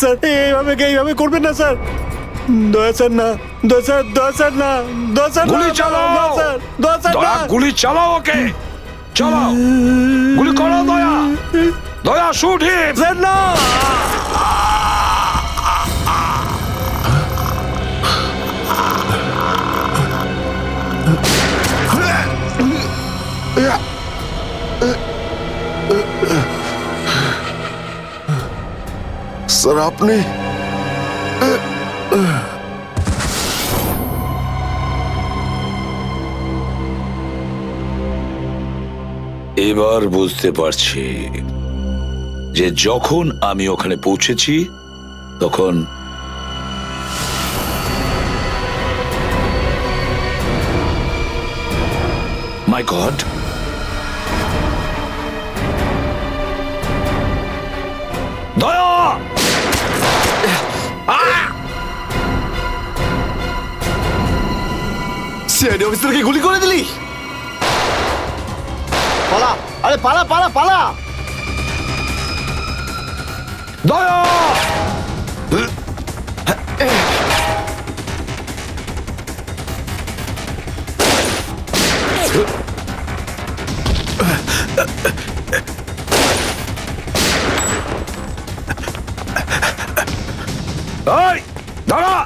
Sir এইভাবে করবেন না স্যার। দয়া স্যার না, দয়া স্যার না, দয়া স্যার গুলি চালাও। দয়া স্যার দয়া না। গুলি চালাও, ওকে চালাও, গুলি করো দয়া, দয়া শুট হিম। স্যার না। স্যার আপনি এবার বুঝতে পারছি যে যখন আমি ওখানে পৌঁছেছি তখন মাই গড, দয়া, সিআইডি অফিসারকে গুলি করে দিলি? পালা, আরে পালা পালা পালা। দয়া, এই দাঁড়া,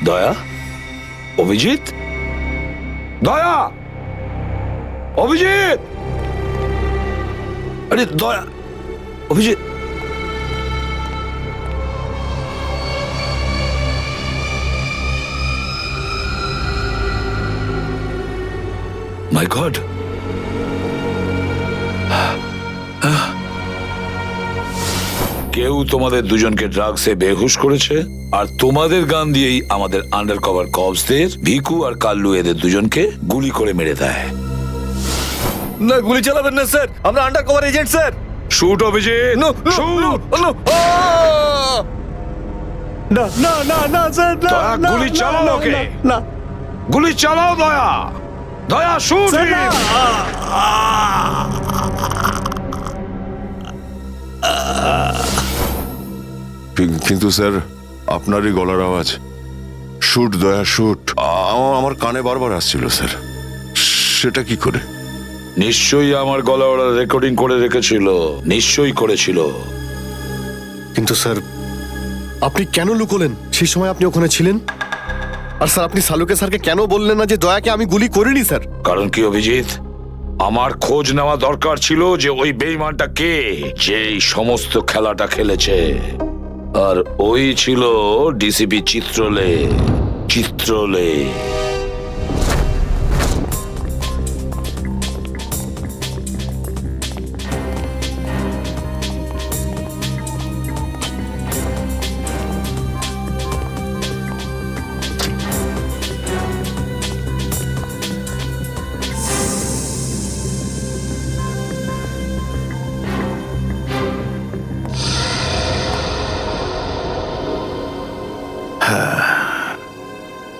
দয়া, অভিজিৎ, দয়া, অভিজিৎ, আরে দয়া, অভিজিৎ, মাই গড, কেউ তোমাদের দুজনকে ড্রাগসে বেহুশ করেছে আর তোমাদের গান দিয়েই আমাদের আন্ডার কভার কপসদের ভিকু আর কাল্লু এদের দুজনকে গুলি করে মেরে দেয়। না, গুলি চালাবেন না স্যার, আমরা under cover agent sir. Shoot Abhijit, shoot. না না না না স্যার, না, দয়া, না, গুলি না, চালাও না, ওকে। না, গুলি চালাও দয়া, দয়া শুট স্যার, না। কিন্তু স্যার আপনারই গলার আওয়াজ, শুট দয়া শুট, আমার কানে বারবার আসছিল স্যার। সেটা কি করে? নিশ্চয়ই আমার গলা ওরা রেকর্ডিং করে রেখেছিল, নিশ্চয়ই করেছিল। কিন্তু স্যার আপনি কেন লুকোলেন? সেই সময় আপনি ওখানে ছিলেন। আর স্যার আপনি সালুকে স্যারকে কেন বললেন না যে দয়াকে আমি গুলি করিনি স্যার? কারণ কি অভিজিৎ, আমার খোঁজ নেওয়া দরকার ছিল যে ওই বেঈমানটা কে, যে এই সমস্ত খেলাটা খেলেছে। আর ওই ছিল ডিসিপি চিত্রলে। চিত্রলে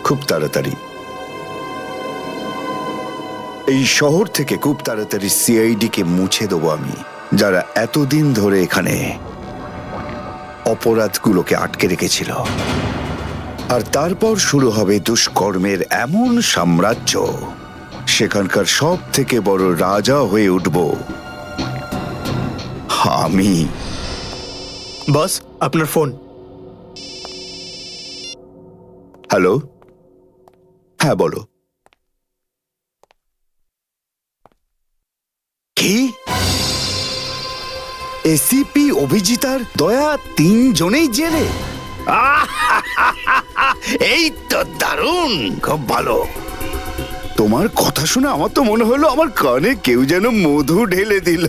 খুব তাড়াতাড়ি এই শহর থেকে খুব তাড়াতাড়ি সিআইডি কে মুছে দেবো আমি, যারা এতদিন ধরে এখানে অপরাধগুলোকে আটকে রেখেছিল। আর তারপর শুরু হবে দুষ্কর্মের এমন সাম্রাজ্য, সেখানকার সব থেকে বড় রাজা হয়ে উঠব আমি। বস, আপনার ফোন। হ্যালো, হ্যাঁ বলো। কি? এসিপি অভিজিৎ আর দয়া তিনজনেই জেলে? এই তো দারুণ, খুব ভালো। তোমার কথা শুনে আমার তো মনে হলো আমার কানে কেউ যেন মধু ঢেলে দিল।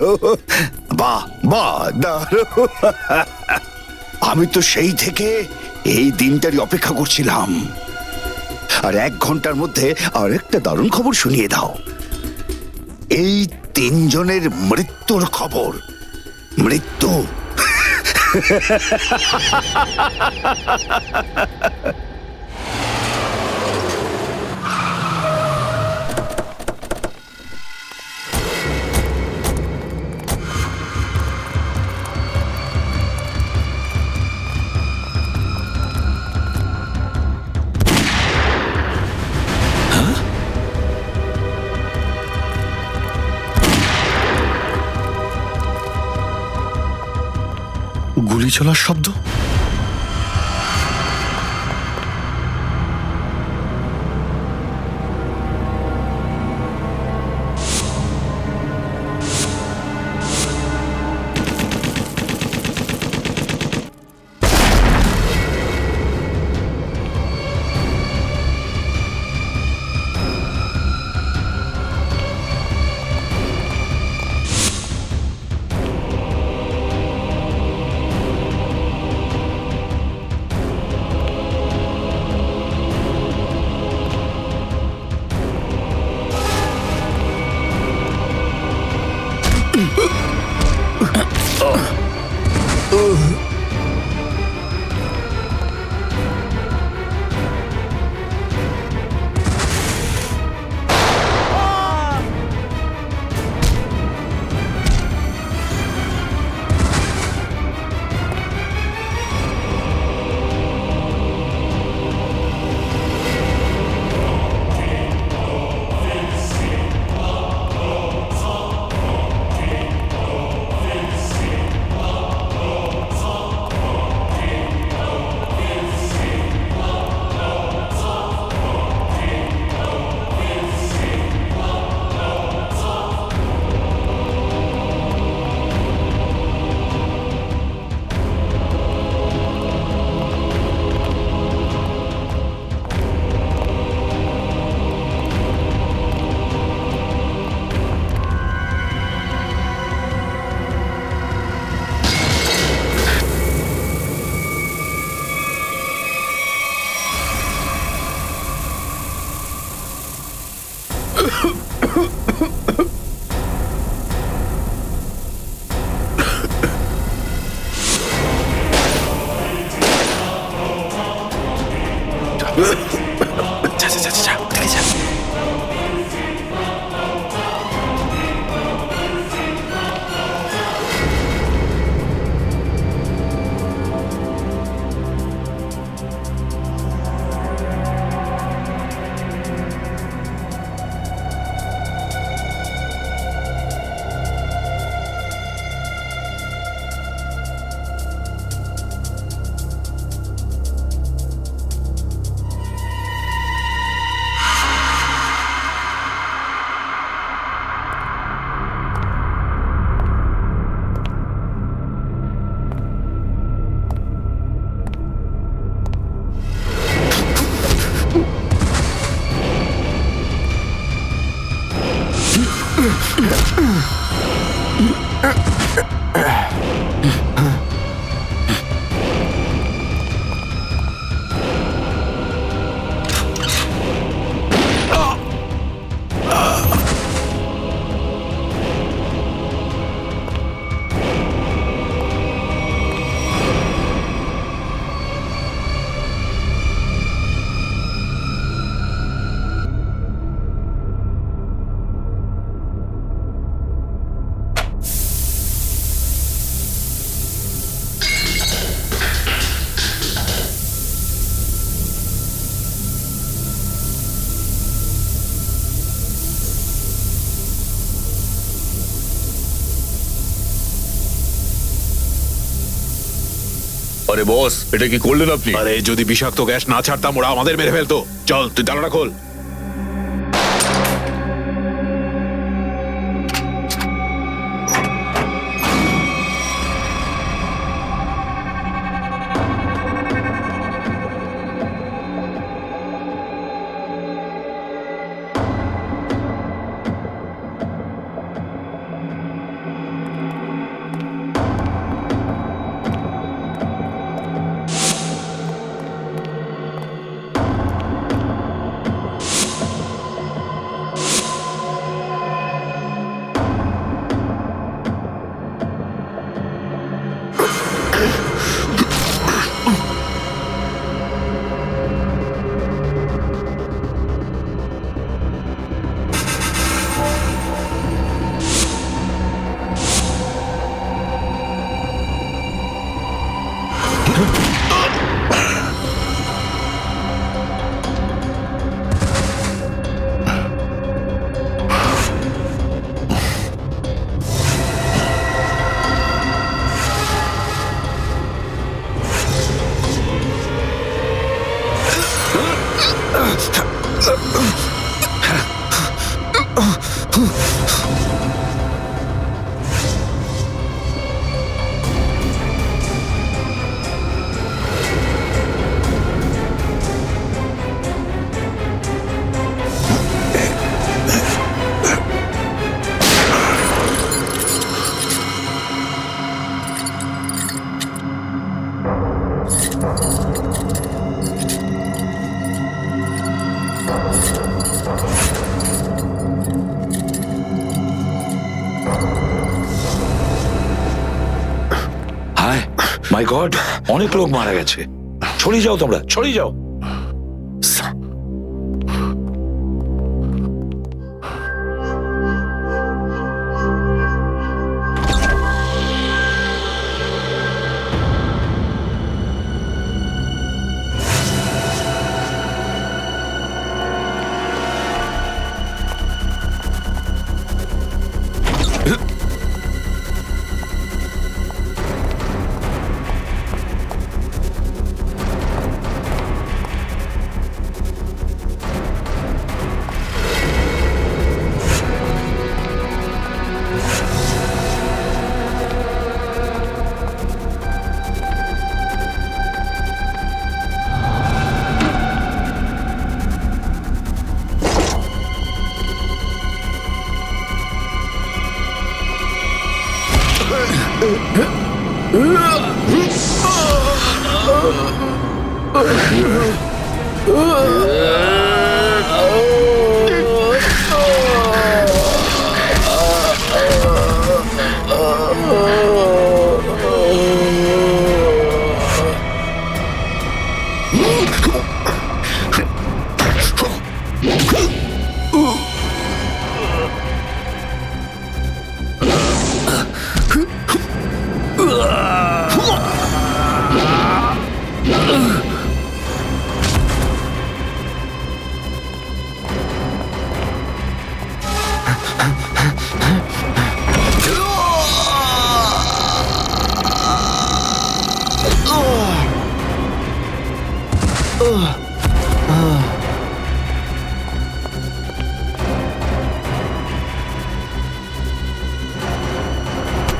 বাহ বাহ, দারুণ। আমি তো সেই থেকে এই দিনটারই অপেক্ষা করছিলাম। আর 1 ঘন্টার মধ্যে আরেকটা দারুণ খবর শুনিয়ে দাও। এই তিনজনের মৃত্যুর খবর। মৃত্যু। গুলি চলার শব্দ। আরে বস, এটা কি করলেন আপনি? আরে যদি বিষাক্ত গ্যাস না ছাড়তাম ওরা আমাদের মেরে ফেলতো। চল তুই জানালা খোল। মাই গড, অনেক লোক মারা গেছে। ছড়িয়ে যাও তোমরা, ছড়িয়ে যাও।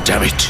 Damn it.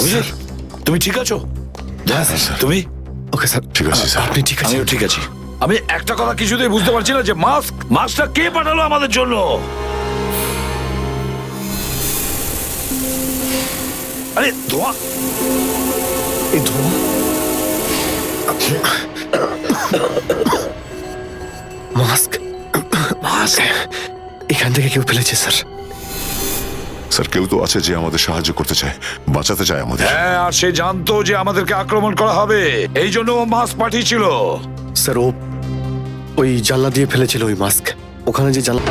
অভিজিৎ, তুমি ঠিক আছো? স্যার। তুমি? ওকে স্যার, ঠিক আছে, স্যার। আপনি ঠিক আছেন? আমিও ঠিক আছি। আমি একটা কথা কিছুতেই বুঝতে পারছি না যে মাস্কটা কে পাঠালো আমাদের জন্য? আরে ধোঁয়া! এই ধোঁয়া মাস্ক মাস্ক? এখান থেকে কেউ ফেলেছে স্যার। স্যার, কেউ তো আছে যে আমাদের সাহায্য করতে চায়, বাঁচাতে চায় আমাদের। হ্যাঁ, আর সে জানতো যে আমাদেরকে আক্রমণ করা হবে, এই জন্য ও মাস্ক পাঠিয়েছিল। স্যার ও ওই জানলা দিয়ে ফেলেছিল ওই মাস্ক। ওখানে যে জানলা,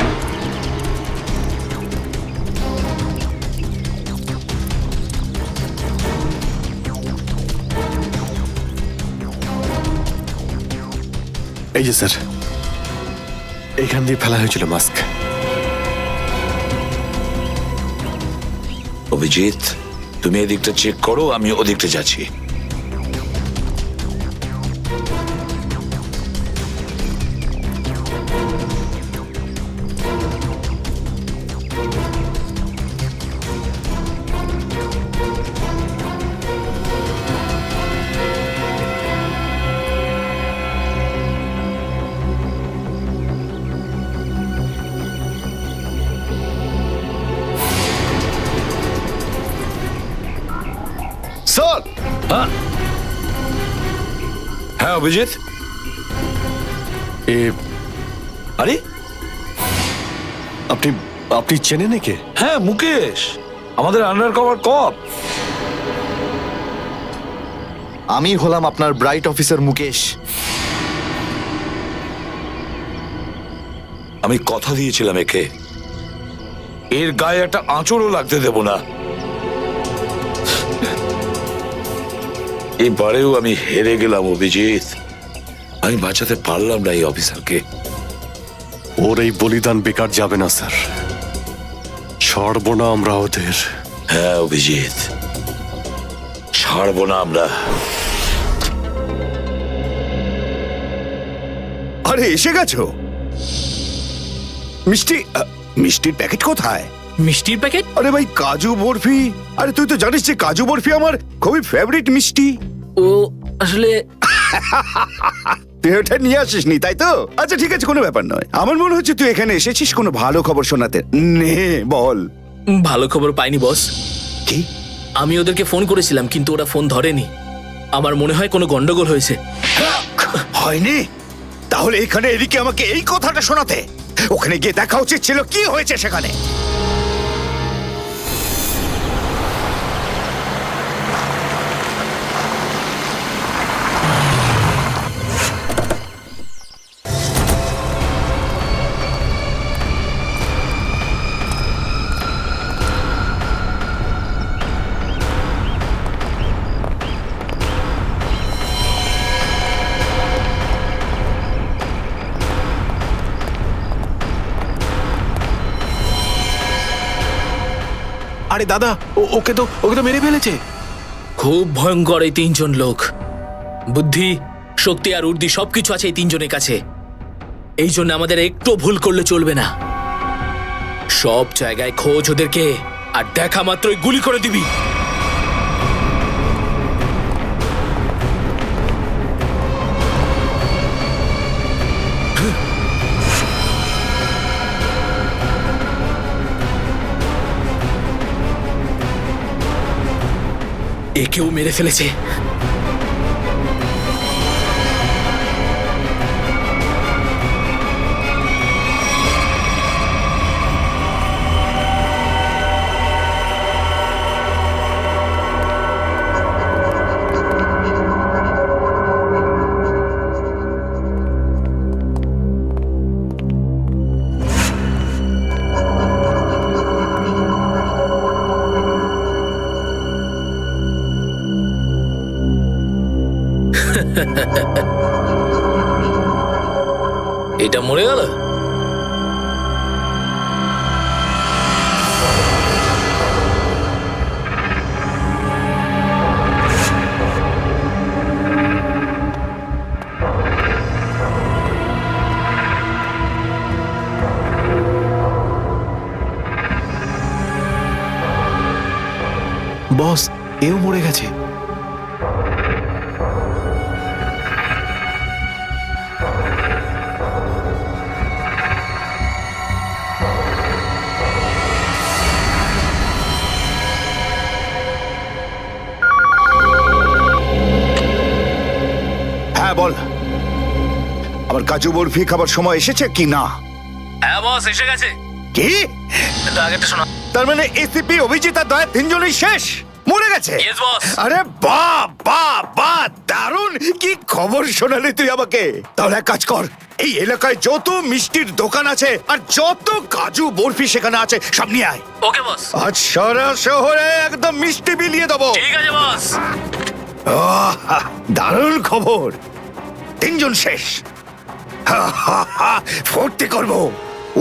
এই যে স্যার, এইখান দিয়ে ফেলা হয়েছিল মাস্ক। অভিজিৎ, তুমি এদিকটা চেক করো, আমি ওদিকটা যাচ্ছি। স্যার, হ্যাঁ অভিজিৎ, এ আরে আপনি আপনি চেনেন একে? হ্যাঁ, মুকেশ, আমাদের আন্ডার কভার কপ। আমি হলাম আপনার ব্রাইট অফিসার মুকেশ। আমি কথা দিয়েছিলাম একে, এর গায়ে একটা আঁচড়ও লাগতে দেব না। এবারেও আমি হেরে গেলাম অভিজিৎ। আমি বাঁচাতে পারলাম না এই অফিসারকে। ওর এই বলিদান বেকার যাবে না স্যার, ছাড়বো না আমরা ওদের। হ্যাঁ অভিজিৎ, ছাড়বো না আমরা। আরে এসে গেছো? মিষ্টির প্যাকেট কোথায়? মিষ্টির প্যাকেট? আরে ভাই, কাজু বরফি। আরে তুই তো জানিস যে কাজু বরফি আমার খুবই ফেভারিট মিষ্টি। ও আসলে তুই ওটা নিয়ে আসিসনি তাই তো? আচ্ছা ঠিক আছে, কোনো ব্যাপার নয়। আমার মনে হচ্ছে তুই এখানে এসেছিস কোনো ভালো খবর শোনাতে। নে বল। ভালো খবর পাইনি বস। কি? আমি ওদেরকে ফোন করেছিলাম কিন্তু ওরা ফোন ধরেনি। আমার মনে হয় কোনো গন্ডগোল হয়েছে। হয়নি? তাহলে এখানে এদিকে আমাকে এই কথাটা শোনাতে? ওখানে গিয়ে দেখা উচিত ছিল কি হয়েছে সেখানে। আরে দাদা, ওকে তো মেরে ফেলেছে। খুব ভয়ঙ্কর এই তিনজন লোক। বুদ্ধি, শক্তি আর উর্দি সবকিছু আছে এই তিনজনের কাছে। এই জন্য আমাদের একটু ভুল করলে চলবে না। সব জায়গায় খোঁজ ওদেরকে, আর দেখা মাত্রই গুলি করে দিবি। একেও মেরে ফেলেছে। এটা মরে গেল। বস, এও মরে গেছে। হ্যাঁ বল, আবার কাজু বরফি খাবার সময় এসেছে কি না? হ্যাঁ বস, এসে গেছে। কি? আগেরটা শোনা। তার মানে এসিপি, অভিজিৎ আর দয়া তিনজনই শেষ, মরে গেছে? Yes, boss. আরে বাহ বাহ বাহ, দারুণ! কি খবর শোনালি তুই আমাকে। তাহলে এক কাজ কর, এই এলাকায় যত মিষ্টির দোকান আছে আর যত কাজু বরফি সেখানে আছে সব নিয়ে আয়। ওকে বস। আজ সারা শহরে একদম মিষ্টি বিলিয়ে দেবো। ঠিক আছে বস। আহ, দারুণ খবর, তিনজন শেষ। হা, হা, হা, ফুর্তি করব,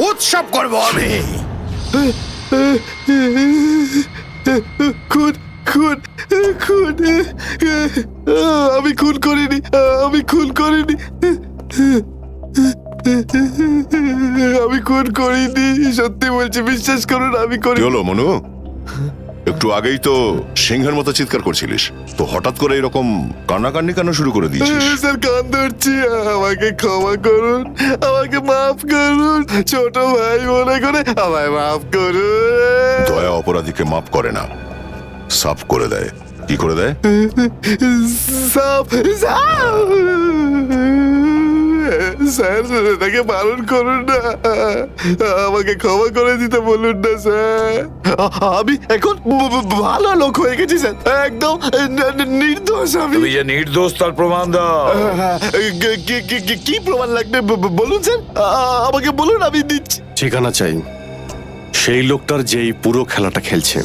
উৎসব করব আমি। খুন খুন খুন, আমি খুন করিনি, আমি খুন করিনি, আমি খুন করিনি, সত্যি বলছি, বিশ্বাস করুন আমি কি করিনি। হলো মনু? একটু আগেই তো সিংহের মতো চিৎকার করছিলিস, তো হঠাৎ করে এরকম কান্নাকান্নি কেন শুরু করে দিয়েছিস? স্যার, কান ধরছি, আমাকে ক্ষমা করুন, আমাকে মাফ করুন, ছোট ভাই মনে করে আমায় মাফ করুন। দয়া অপরাধীকে মাফ করে না, সাফ করে দেয়। কি করে দেয়? সাপ সাপ, স্যার তাকে বারণ করুন না, আমাকে ক্ষমা করে দিতে বলুন না স্যার। আমি এখন ভালো লোক হয়ে গেছি স্যার, একদম নির্দোষ আমি। তুমি যে নির্দোষ তার প্রমাণ দাও। কি প্রমাণ লাগবে বলুন স্যার, আমাকে বলুন, আমি দিচ্ছি। ঠিকানা চাই সেই লোকটার যেই পুরো খেলাটা খেলছে।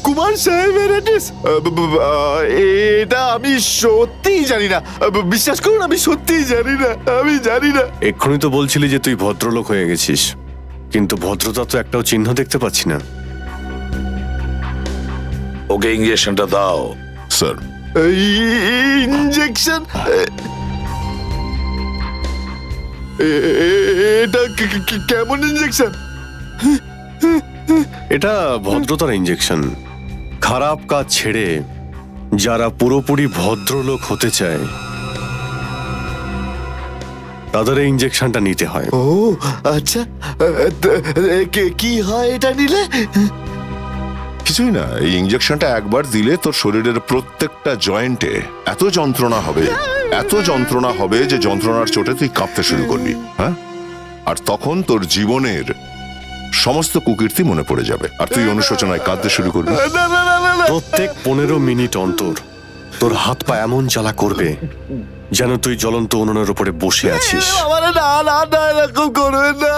কুমার সাহেবের অ্যাড্রেস? এটা আমি সত্যিই জানি না, বিশ্বাস করুন, আমি সত্যিই জানি না, আমি জানি না। এক্ষুনি তো বলছিলি যে তুই ভদ্রলোক হয়ে গেছিস, কিন্তু ভদ্রতা তো একটাও চিহ্ন দেখতে পাচ্ছি না। ওকে ইঞ্জেকশনটা দাও। Sir, injection? এটা কেমন ইঞ্জেকশন? এটা ভদ্রতার ইঞ্জেকশন। খারাপ কাজ ছেড়ে যারা পুরোপুরি ভদ্রলোক হতে চায় তাদের এই ইঞ্জেকশনটা নিতে হয়। ও আচ্ছা, কি হয় এটা নিলে? কিছুই না, এই ইঞ্জেকশনটা একবার দিলে তোর শরীরের প্রত্যেকটা জয়েন্টে এত যন্ত্রণা হবে, এত যন্ত্রণা হবে যে যন্ত্রণার চোটে তুই কাঁপতে শুরু করবি। হ্যাঁ, আর তখন তোর জীবনের সমস্ত কুকীর্তি মনে পড়ে যাবে, আর তুই অনুশোচনায় কাঁদতে শুরু করবি। না না না না না, প্রত্যেক 15 মিনিট অন্তর তোর হাত পা এমন জ্বালা করবে যেন তুই জ্বলন্ত উনুনের উপরে বসে আছিস। আমার না না না, এরকম করবেন না,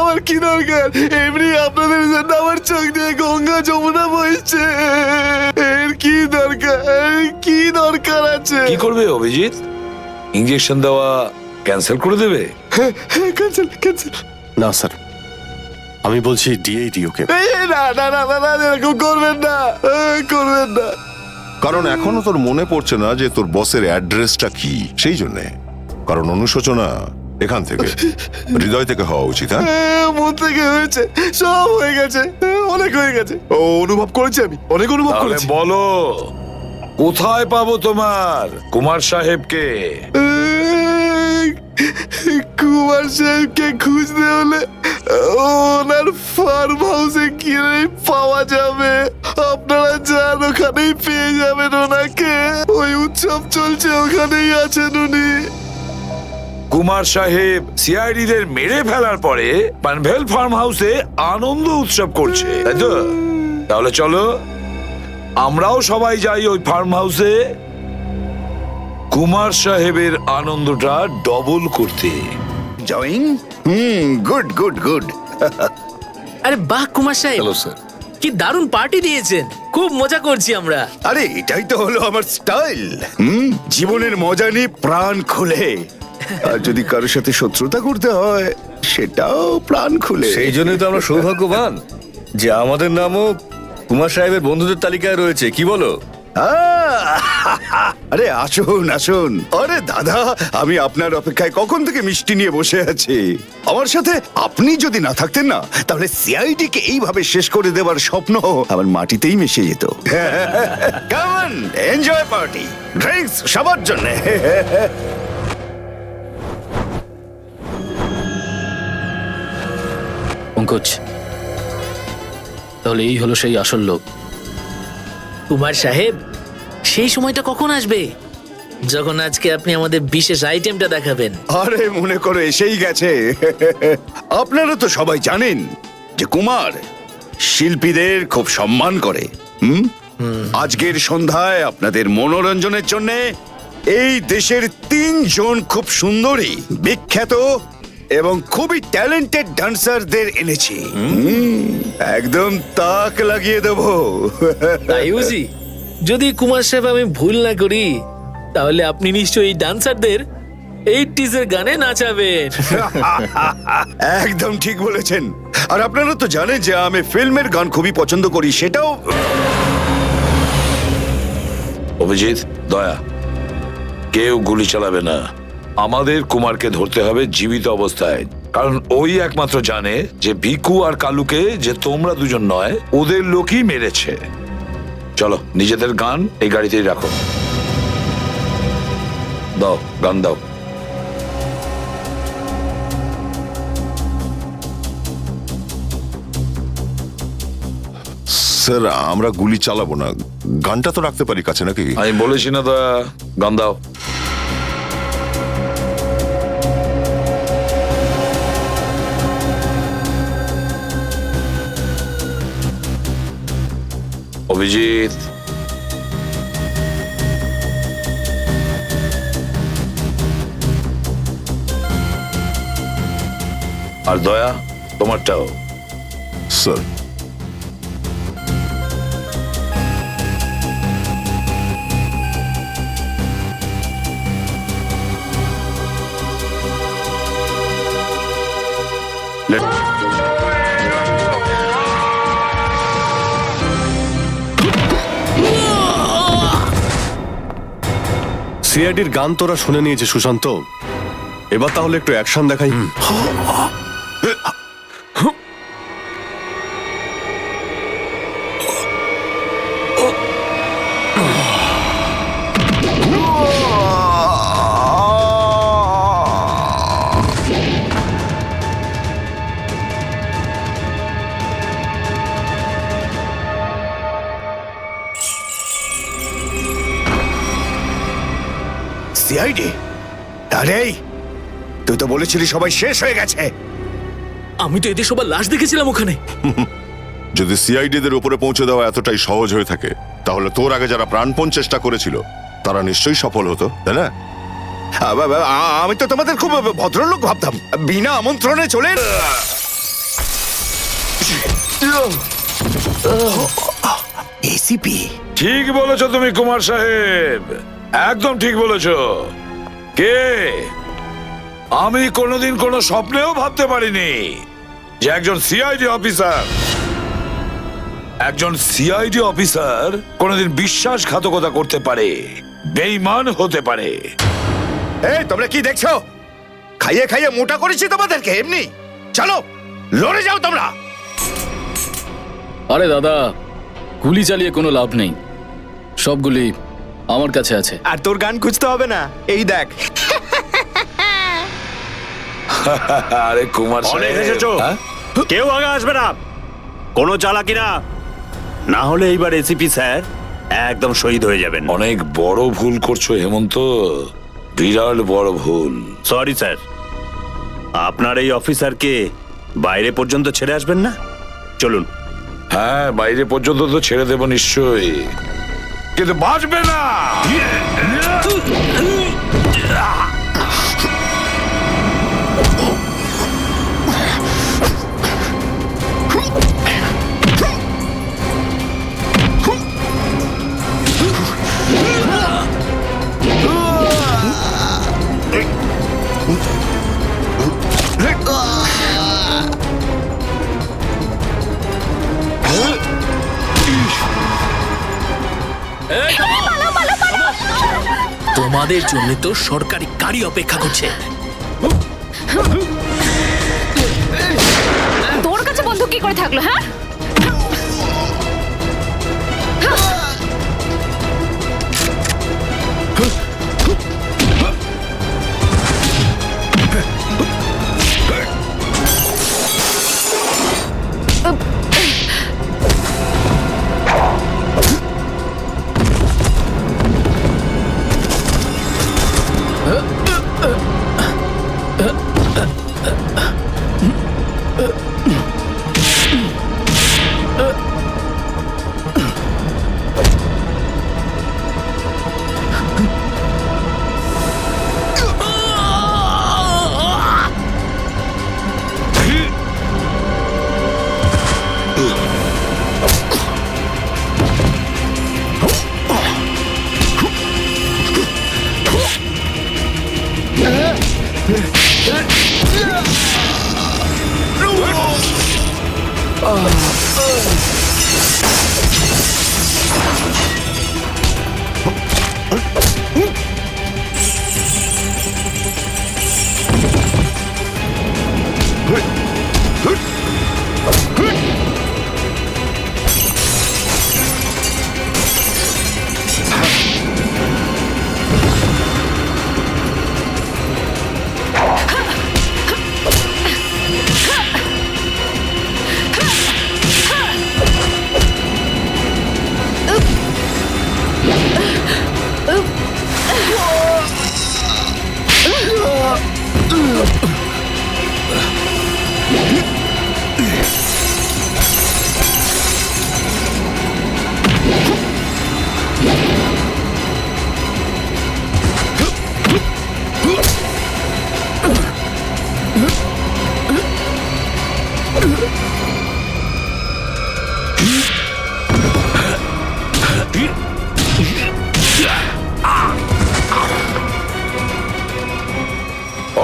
আমার কি দরকার? এমনি আপনাদের জন্য আমার চোখ দিয়ে গঙ্গা যমুনা বইছে, এর কি দরকার? কি দরকার আছে? কি করবে অভিজিৎ? ইঞ্জেকশন দেওয়া ক্যান্সেল করে দেবে? Cancel cancel. না স্যার, আমি বলছি দিয়েই দিই ওকে। না না না না না, এরকম করবেন না, করবেন না। কারণ এখনো তোর মনে পড়ছে না যে তোর বসের অ্যাড্রেসটা কি, সেই জন্যে। কারণ অনুশোচনা এখান থেকে, হৃদয় থেকে হওয়া উচিত। হ্যাঁ, মন থেকে হয়েছে, সব হয়ে গেছে, অনেক হয়ে গেছে, অনুভব করেছি আমি, অনেক অনুভব তাহলে করেছি। বলো, কোথায় পাবো তোমার কুমার সাহেবকে? কুমার সাহেবকে খুঁজতে হলে ওনার ফার্ম হাউসে গিয়ে পাওয়া যাবে। আপনারা যান, ওখানেই পেয়ে যাবেন ওনাকে। ওই উৎসব চলছে, ওখানেই আছেন উনি। কুমার সাহেব সিআইডি দের মেরে ফেলার পরে পানভেল ফার্ম হাউসে আনন্দ উৎসব করছে, তাই তো? তাহলে চলো আমরাও সবাই যাই ওই ফার্ম হাউসে কুমার সাহেবের আনন্দটা ডবল করতে। জয়িং, গুড গুড গুড। আরে বাহ কুমার সাহেব, হ্যালো স্যার। কি দারুণ পার্টি দিয়েছেন, খুব মজা করছি আমরা। আরে এটাই তো হলো আমার স্টাইল, জীবনের মজা নিয়ে প্রাণ খুলে। আর যদি কারোর সাথে শত্রুতা করতে হয় সেটাও প্রাণ খুলে। সেই জন্যই তো আমরা সৌভাগ্যবান যে আমাদের নামও কুমার সাহেবের বন্ধুদের তালিকায় রয়েছে, কি বলো? আরে আসুন আসুন। আরে দাদা, আমি আপনার অপেক্ষায় কখন থেকে মিষ্টি নিয়ে বসে আছি। আমার সাথে আপনি যদি না থাকতেন না, তাহলে সিআইডি কে এইভাবে শেষ করে দেওয়ার স্বপ্ন আমার মাটিতেই মিশে যেত। Come on, enjoy party, drinks সবার জন্য। পঙ্কজ, তাহলে এই হলো সেই আসল লোক। কুমার সাহেব, সেই সময়টা কখন আসবে যখন আজকে আপনি আমাদের বিশেষ আইটেমটা দেখাবেন? আরে মনে করো এসেই গেছে। আপনারা তো সবাই জানেন যে কুমার শিল্পীদের খুব সম্মান করে। আজকের সন্ধ্যায় আপনাদের মনোরঞ্জনের জন্য এই দেশের 3 জন খুব সুন্দরী, বিখ্যাত এবং খুবই ট্যালেন্টেড ডান্সারদের এনেছি। একদম তাক লাগিয়ে দেবো। তাই বুঝি? যদি কুমার সাহেব আমি ভুল না করি, তাহলে আপনি নিশ্চয়ই এই ডান্সারদের 80s এর গানে নাচাবেন। একদম ঠিক বলেছেন। আর আপনারা তো জানেন যে আমি ফিল্মের গান খুবই পছন্দ করি, সেটাও। অভিজিৎ, দয়া, কেউ গুলি চালাবে না। আমাদের কুমারকে ধরতে হবে জীবিত অবস্থায়, কারণ ওই একমাত্র জানে যে ভিকু আর কালুকে যে তোমরা দুজন নয়, ওদের লোকই মেরেছে। চলো, নিজেদের গান এই গাড়িতেই রাখো। দাও, গান দাও। স্যার, আমরা গুলি চালাবো না, গানটা তো রাখতে পারি কাছে নাকি? আমি বলেছি না দয়া, গান দাও। অভিজিৎ, আর দয়া, তোমারটাও। স্যার, সিআইডির গান তোরা শুনে নিয়েছে সুশান্ত, এবার তাহলে একটু অ্যাকশন দেখাই। সিআইডি? আরে তুই তো বলেছিলি সবাই শেষ হয়ে গেছে। আমি তো এদের সবার লাশ দেখেছিলাম ওখানে। যদি সিআইডিদের উপরে পৌঁছে দেওয়া এতটাই সহজ হয়ে থাকে, তাহলে তোর আগে যারা প্রাণপণ চেষ্টা করেছিল তারা নিশ্চয়ই সফল হতো, তাই না? আমি তো তোমাদের খুব ভদ্রলোক ভাবতাম, বিনা আমন্ত্রণে চলে। এসিপি, ঠিক বলেছো তুমি কুমার সাহেব, একদম ঠিক বলেছো। কে? আমি কোনোদিন কোনো স্বপ্নেও ভাবতে পারিনি যে একজন সিআইডি অফিসার কোনোদিন বিশ্বাসঘাতকতা করতে পারে, বেঈমান হতে পারে। এই তোমরা কি দেখছো? খাইয়ে খাইয়ে মোটা করেছি তোমাদেরকে এমনি। চলো লড়ে যাও তোমরা। আরে দাদা, গুলি চালিয়ে কোনো লাভ নেই, সবগুলি আমার কাছে আছে। আর তোর গান খুঁজতে হবে না, এই দেখ। আরে কুমার অনেক সাহেব, এসেছো, হ্যাঁ? কেউ আগে আসবে না, কোনো চালাকি না, না হলে এইবার এসিপি স্যার একদম শহীদ হয়ে যাবেন। অনেক বড় ভুল করছো হেমন্ত, বিরাট বড় ভুল। সরি স্যার, আপনার এই অফিসারকে বাইরে পর্যন্ত ছেড়ে আসবেন না? চলুন। হ্যাঁ, বাইরে পর্যন্ত তো ছেড়ে দেব নিশ্চয়ই, কিন্তু বাঁচবে না। এই, থামো। তোমাদের জন্য তো সরকারি গাড়ি অপেক্ষা করছে। তোর কাছে বন্দুক কি করে থাকলো? হ্যাঁ,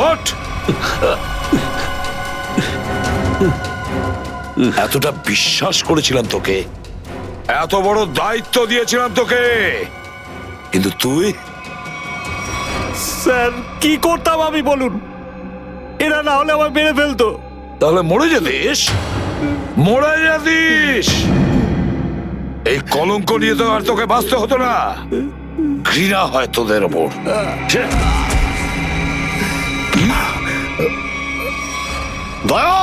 ওঠ! এতটা বিশ্বাস করেছিলাম তোকে, এত বড় দায়িত্ব দিয়েছিলাম তোকে, কিন্তু তুই স্যার কি করতাম আমি বলুন? এরা না হলে আমার মেরে ফেলতো। তাহলে মরে যেতিস, মরে যেতিস। এই কলঙ্ক নিয়ে তো আর তোকে বাঁচতে হতো না। ঘৃণা হয় তোদের ওপর। দয়া!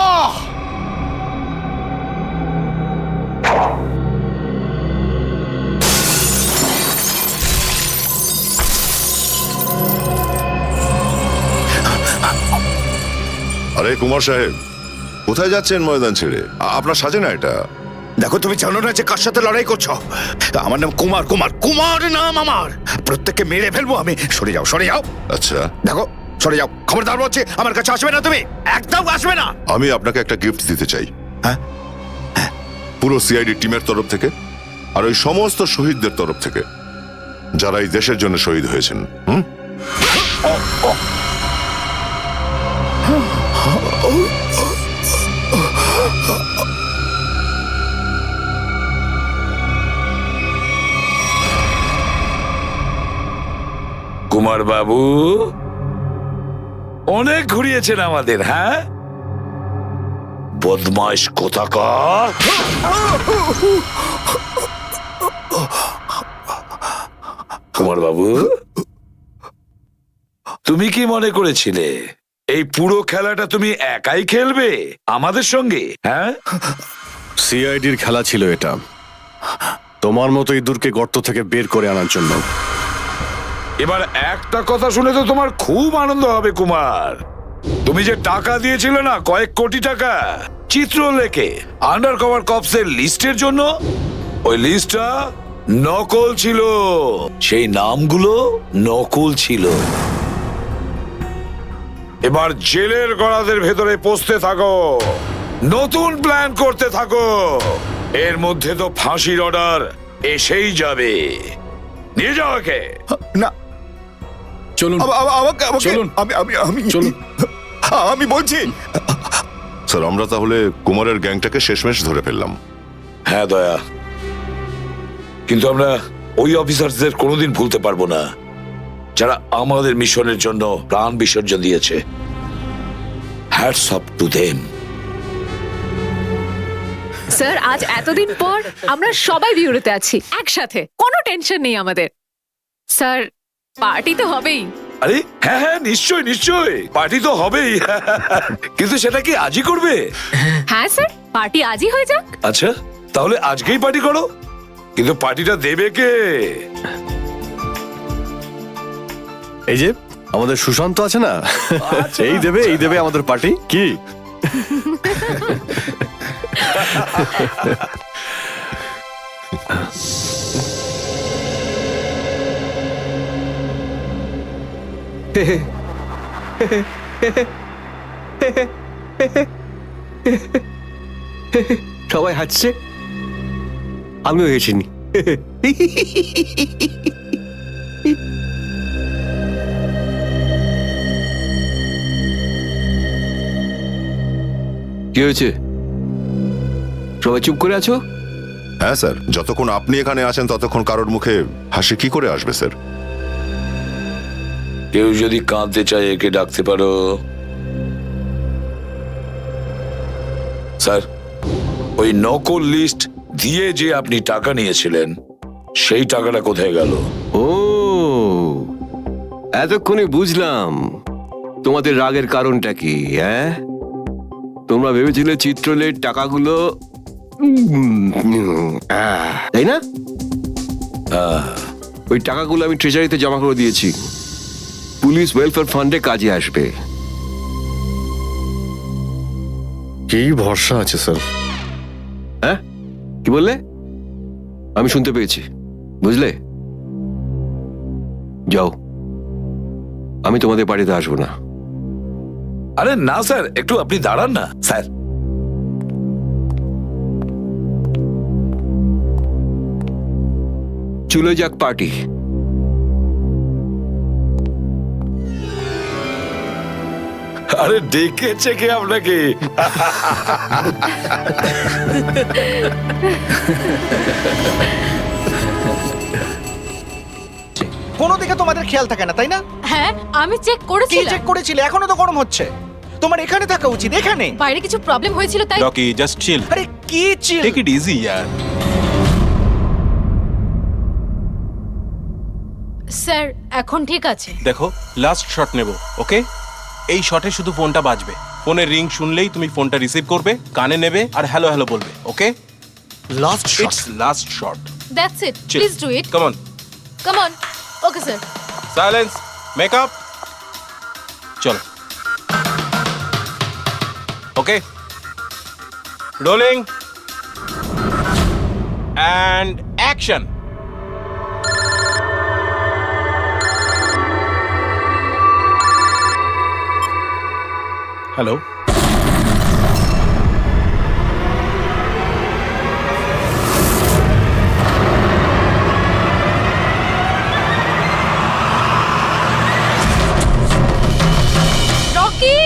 আরে কুমার সাহেব, কোথায় যাচ্ছেন ময়দান ছেড়ে? আপনার সাজে না এটা। দেখো, তুমি জানো না যে কার সাথে লড়াই করছো? আমার নাম কুমার, কুমার, কুমার নাম আমার। প্রত্যেককে মেরে ফেলবো আমি। সরে যাও, সরে যাও। আচ্ছা, দেখো, সরে যাও। খবরদার বলছি, আমার কাছে আসবে না তুমি, একদম আসবে না। আমি আপনাকে একটা গিফট দিতে চাই। হ্যাঁ? পুরো সিআইডি টিমের তরফ থেকে আর ওই সমস্ত শহীদদের তরফ থেকে যারা এই দেশের জন্য শহীদ হয়েছেন। কুমার বাবু অনেক ঘুরিয়েছেন আমাদের। হ্যাঁ, বদমাইশ কোথাকার। কুমার বাবু, তুমি কি মনে করেছিলে এই পুরো খেলাটা তুমি একাই খেলবে আমাদের সঙ্গে? হ্যাঁ, সিআইডির খেলা ছিল এটা, তোমার মতো ইঁদুরকে গর্ত থেকে বের করে আনার জন্য। এবার একটা কথা শুনে তো তোমার খুব আনন্দ হবে কুমার। তুমি যে টাকা দিয়েছিলে না, কয়েক কোটি টাকা চিত্রলেখে আন্ডার কভার কপসের লিস্টের জন্য, ওই লিস্টটা নকল ছিল। সেই নামগুলো নকল ছিল। এবার জেলের গড়াদের ভেতরে পৌঁছতে থাকো, নতুন প্ল্যান করতে থাকো। এর মধ্যে তো ফাঁসির অর্ডার এসেই যাবে। নিয়ে যাও একে। না, চলুন চলুন, চলুন। আমি বলছি। স্যার, আমরা তাহলে কুমারের গ্যাংটাকে শেষমেশ ধরে ফেললাম। হ্যাঁ দয়া, কিন্তু আমরা ওই অফিসারদের কোনোদিন ভুলতে পারবো না। যারা আমাদের মিশনের জন্য প্রাণ বিসর্জন দিয়েছে। Hats off to them. Sir আজ এতদিন পর আমরা সবাই বিউরোতে আছি একসাথে, কোনো টেনশন নেই আমাদের। স্যার পার্টি তো হবেই। আরে হ্যাঁ হ্যাঁ, নিশ্চয় নিশ্চয়, পার্টি তো হবেই। কিন্তু সেটা কি আজই করবে? হ্যাঁ স্যার, পার্টি আজই হয়ে যাক। আচ্ছা, তাহলে আজকেই পার্টি করো। কিন্তু পার্টিটা দেবে কে? এই যে আমাদের সুশান্ত আছে না, এই দেবে আমাদের পার্টি। কি সবাই হাসছে, আমিও হেসিনি। কি হয়েছে? সবাই চুপ করে আছো? হ্যাঁ স্যার, যতক্ষণ আপনি এখানে আছেন ততক্ষণ কারোর মুখে হাসি কি করে আসবে স্যার? কেউ যদি কাঁদতে চায় একে ডাকতে পারো। স্যার, ওই নকল লিস্ট দিয়ে যে আপনি টাকা নিয়েছিলেন সেই টাকাটা কোথায় গেল? ও, এতক্ষণে বুঝলাম তোমাদের রাগের কারণটা কি। হ্যাঁ, তোমরা ভেবেছিলে চিত্রলের টাকাগুলো, তাই না? ওই টাকাগুলো আমি ট্রেজারিতে জমা করে দিয়েছি, পুলিশ ওয়েলফেয়ার ফান্ডে কাজে আসবে। কি ভরসা আছে স্যার? হ্যাঁ, কি বললে? আমি শুনতে পেয়েছি, বুঝলে? যাও, আমি তোমাদের বাড়িতে আসবো না। আরে না স্যার, একটু আপনি দাঁড়ান না স্যার। চলে যাক পার্টি। আরে ডেকেছে কে আপনাকে? কোনো দিকে তোমাদের খেয়াল থাকে না, তাই না? হ্যাঁ আমি চেক কি করেছিলাম। চেক করেছিলে? এখনো তো গরম হচ্ছে। তোমার এখানে থাকা উচিত, এখানে। বাইরে কিছু প্রবলেম হয়েছিল তাই। রকি জাস্ট চিল, আরে কি চিল? টেক ইট ইজি ইয়ার। স্যার এখন ঠিক আছে। দেখো, লাস্ট শট নেব, ওকে? এই শটে শুধু ফোনটা বাজবে। ফোনের রিং শুনলেই তুমি ফোনটা রিসিভ করবে, কানে নেবে আর হ্যালো হ্যালো বলবে, okay? Last shot. It's last shot. That's it, Chill. Please do it. Come on, come on. Okay sir. Silence, makeup, চলো। Okay, rolling and action. Hello, Rocky!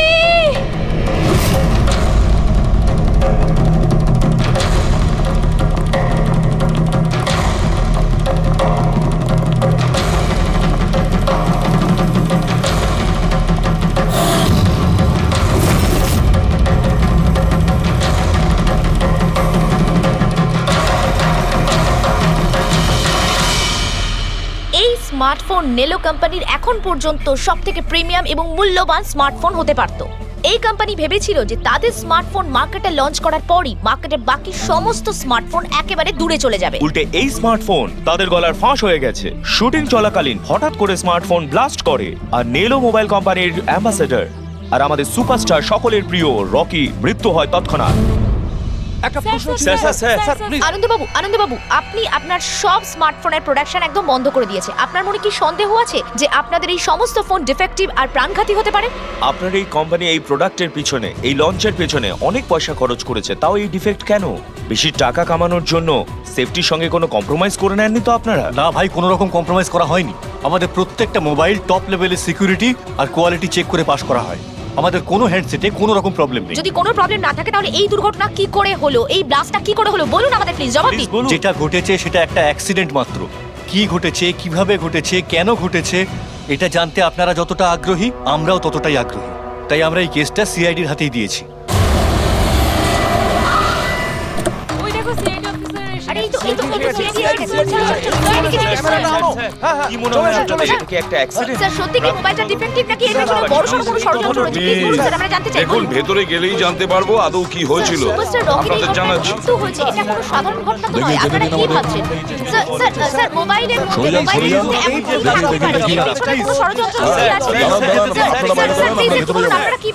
এই স্মার্টফোন নেলো কোম্পানির এখন পর্যন্ত সবথেকে প্রিমিয়াম এবং মূল্যবান স্মার্টফোন হতে পারত। এই কোম্পানি ভেবেছিল যে তাদের স্মার্টফোন মার্কেটে লঞ্চ করার পরই মার্কেটের বাকি সমস্ত স্মার্টফোন একেবারে দূরে চলে যাবে। উল্টে এই স্মার্টফোন তাদের গলার ফাঁস হয়ে গেছে। শুটিং চলাকালীন হঠাৎ করে স্মার্টফোন ব্লাস্ট করে আর নেলো মোবাইল কোম্পানির অ্যাম্বাসেডর আর আমাদের সুপারস্টার সকলের প্রিয় রকি মৃত্যু হয় তৎক্ষণাৎ। একটা প্রশ্ন ছিল। Sir, sir, sir, sir, please. আনন্দবাবু, আপনি আপনার সব স্মার্টফোনের প্রোডাকশন একদম বন্ধ করে দিয়েছে। আপনার মনে কি সন্দেহ আছে যে আপনাদের এই সমস্ত ফোন ডিফেক্টিভ আর প্রাণঘাতী হতে পারে? আপনার এই কোম্পানি এই প্রোডাক্টের পিছনে, এই লঞ্চের পেছনে অনেক পয়সা খরচ করেছে, তাও এই ডিফেক্ট কেন? বেশি টাকা কামানোর জন্য সেফটির সঙ্গে কোনো কম্প্রোমাইজ করে নেননি তো আপনারা? না ভাই, কোনো রকম কম্প্রোমাইজ করা হয়নি। আমাদের প্রত্যেকটা মোবাইল টপ লেভেলের সিকিউরিটি আর কোয়ালিটি চেক করে পাস করা হয়। আমাদের কোনো হ্যান্ডসেটে কোনো রকম প্রবলেম নেই। যদি কোনো প্রবলেম না থাকে তাহলে এই দুর্ঘটনা কি করে হলো, এই ব্লাস্টটা কি করে হলো বলুন আমাদের প্লিজ, জবাব দিন। যেটা ঘটেছে সেটা একটা অ্যাক্সিডেন্ট মাত্র। কি ঘটেছে, কিভাবে ঘটেছে, কেন ঘটেছে এটা জানতে আপনারা যতটা আগ্রহী আমরাও ততটাই আগ্রহী, তাই আমরা এই কেসটা সিআইডির হাতেই দিয়েছি। আরে এই তো কি মনে হয় এটা কি একটা অ্যাক্সিডেন্ট? স্যার সত্যি কি মোবাইলটা ডিফেক্টিভ নাকি এর পেছনে বড় সড় কোনো ষড়যন্ত্র রয়েছে? প্লিজ বলুন স্যার, আমরা জানতে চাই। দেখুন, ভেতরে গেলেই জানতে পারবো আদৌ কি হয়েছিল। সুপারস্টার রকির আপনাদের জানাচ্ছি। মৃত্যু হয়েছে, এটা কোনো সাধারণ ঘটনা তো নয়। আপনারা কি ভাবছেন? স্যার মোবাইলের মধ্যে এমন কি কারণ আছে? এর পেছনে কোনো ষড়যন্ত্র নিশ্চয়ই আছে। স্যার প্লিজ একটু বলুন আপনারা কি।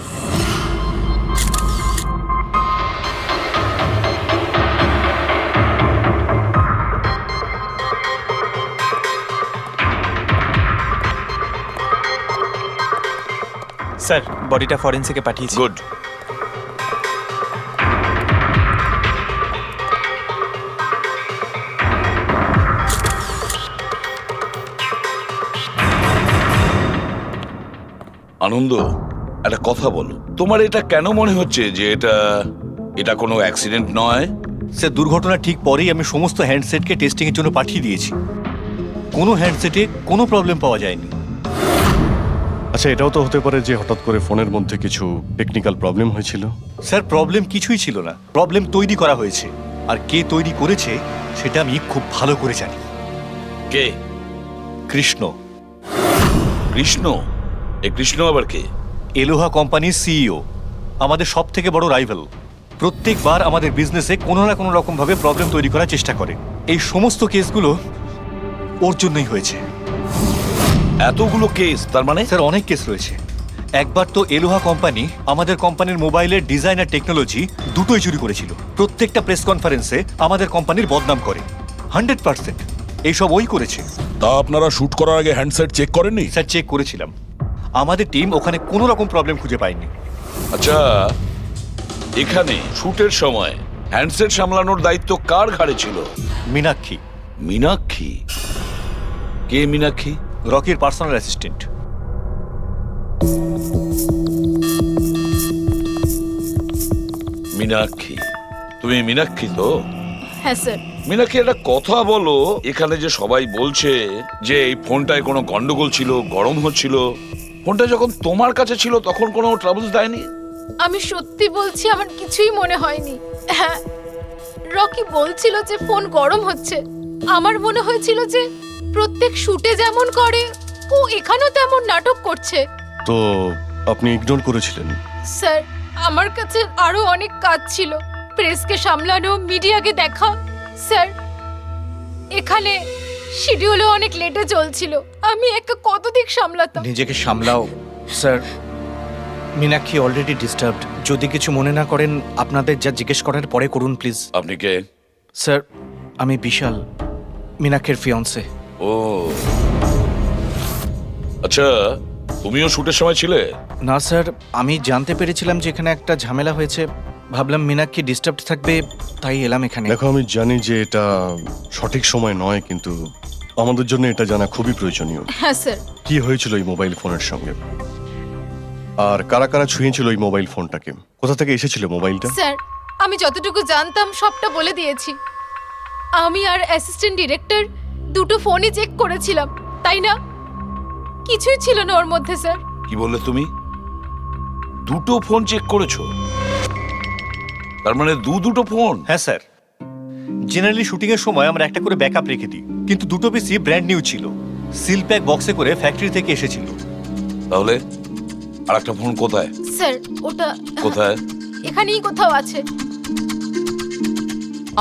স্যার বডিটা ফরেনসিকে পাঠিয়েছি। গুড। আনন্দ, একটা কথা বলো, তোমার এটা কেন মনে হচ্ছে যে এটা কোনো অ্যাক্সিডেন্ট নয়? স্যার দুর্ঘটনা ঠিক পরেই আমি সমস্ত হ্যান্ডসেটকে টেস্টিং এর জন্য পাঠিয়ে দিয়েছি। কোনো হ্যান্ডসেটে কোনো প্রবলেম পাওয়া যায়নি। আচ্ছা, এটাও তো হতে পারে যে হঠাৎ করে ফোনের মধ্যে কিছু টেকনিক্যাল প্রবলেম হয়েছিল। স্যার প্রবলেম কিছুই ছিল না, প্রবলেম তৈরি করা হয়েছে, আর কে তৈরি করেছে সেটা আমি খুব ভালো করে জানি। কে? কৃষ্ণ। কৃষ্ণ? এই কৃষ্ণ আবার কে? এলোহা কোম্পানির সিইও, আমাদের সব থেকে বড় রাইভাল। প্রত্যেকবার আমাদের বিজনেসে কোনো না কোনো রকম ভাবে প্রবলেম তৈরি করার চেষ্টা করে। এই সমস্ত কেসগুলো ওর জন্যই হয়েছে। এতগুলো কেস? তার মানে স্যার অনেক কেস রয়েছে। একবার তো এলোহা কোম্পানি আমাদের কোম্পানির মোবাইলের ডিজাইন আর টেকনোলজি দুটোই চুরি করেছিল। প্রত্যেকটা প্রেস কনফারেন্সে আমাদের কোম্পানির বদনাম করে। 100% এইসব ওই করেছে। তা আপনারা শুট করার আগে হ্যান্ডসেট চেক করেননি? স্যার চেক করেছিলাম, আমাদের টিম ওখানে কোনো রকম প্রবলেম খুঁজে পায়নি। আচ্ছা, এখানে শুটের সময় হ্যান্ডসেট সামলানোর দায়িত্ব কার ঘাড়ে ছিল? মীনাক্ষী। মীনাক্ষী? কে মীনাক্ষী? রকির পার্সোনাল অ্যাসিস্ট্যান্ট। মীনাক্ষী? তুমি মীনাক্ষী তো? হ্যাঁ স্যার। মীনাক্ষী, একটা কথা বলো, এখানে যে সবাই বলছে যে এই ফোনটায় কোনো গন্ডগোল ছিল, গরম হচ্ছিল, ফোনটা যখন তোমার কাছে ছিল তখন কোনো ট্রাবলস দেয়নি? আমি সত্যি বলছি, আমার কিছুই মনে হয়নি। হ্যাঁ, রকি বলছিল যে ফোন গরম হচ্ছে। আমার মনে হয়েছিল যে প্রত্যেক শুটে যেমন করে ও এখানেও তেমন নাটক করছে। তো আপনি ইগনোর করেছিলেন? স্যার আমার কাছে আরো অনেক কাজ ছিল, প্রেসকে সামলানো, মিডিয়াকে দেখা। স্যার এখানে শিডিউলও অনেক লেটে চলছিল, আমি একা কত দিক সামলাতাম। নিজেকে সামলাও স্যার। Meenakshi already disturbed. যদি কিছু মনে না করেন আপনাদের যা জিজ্ঞেস করার পরে করুন প্লিজ। আপনি কে? স্যার আমি বিশাল, মীনাক্ষীর ফিয়ন্সে। ও আচ্ছা, তুমিও শুটের সময় ছিলে? না স্যার, আমি জানতে পেরেছিলাম যে এখানে একটা ঝামেলা হয়েছে, ভাবলাম মীনাক্ষী ডিস্টার্বড থাকবে তাই এলাম এখানে। দেখো, আমি জানি যে এটা সঠিক সময় নয়, কিন্তু আমাদের জন্য এটা জানা খুবই প্রয়োজনীয়। হ্যাঁ স্যার। কি হয়েছিল এই মোবাইল ফোনের সঙ্গে, আর কারা কারা ছুঁয়েছিল এই মোবাইল ফোনটাকে, কোথা থেকে এসেছিল মোবাইলটা? স্যার আমি যতটুকু জানতাম সবটা বলে দিয়েছি। আমি আর অ্যাসিস্ট্যান্ট ডিরেক্টর দুটো ফোনই চেক করেছিলাম, তাই না? কিছুই ছিল না ওর মধ্যে স্যার। কি বললে তুমি? দুটো ফোন চেক করেছো? তার মানে দুটো ফোন? হ্যাঁ স্যার, জেনারেলি শুটিং এর সময় আমরা একটা করে ব্যাকআপ রেখে দিই, কিন্তু দুটো পিসি ব্র্যান্ড নিউ ছিল, সিল প্যাক বক্সে করে ফ্যাক্টরি থেকে এসেছিল। তাহলে আর একটা ফোন কোথায়? স্যার ওটা কোথায়? এখানেই কোথাও আছে।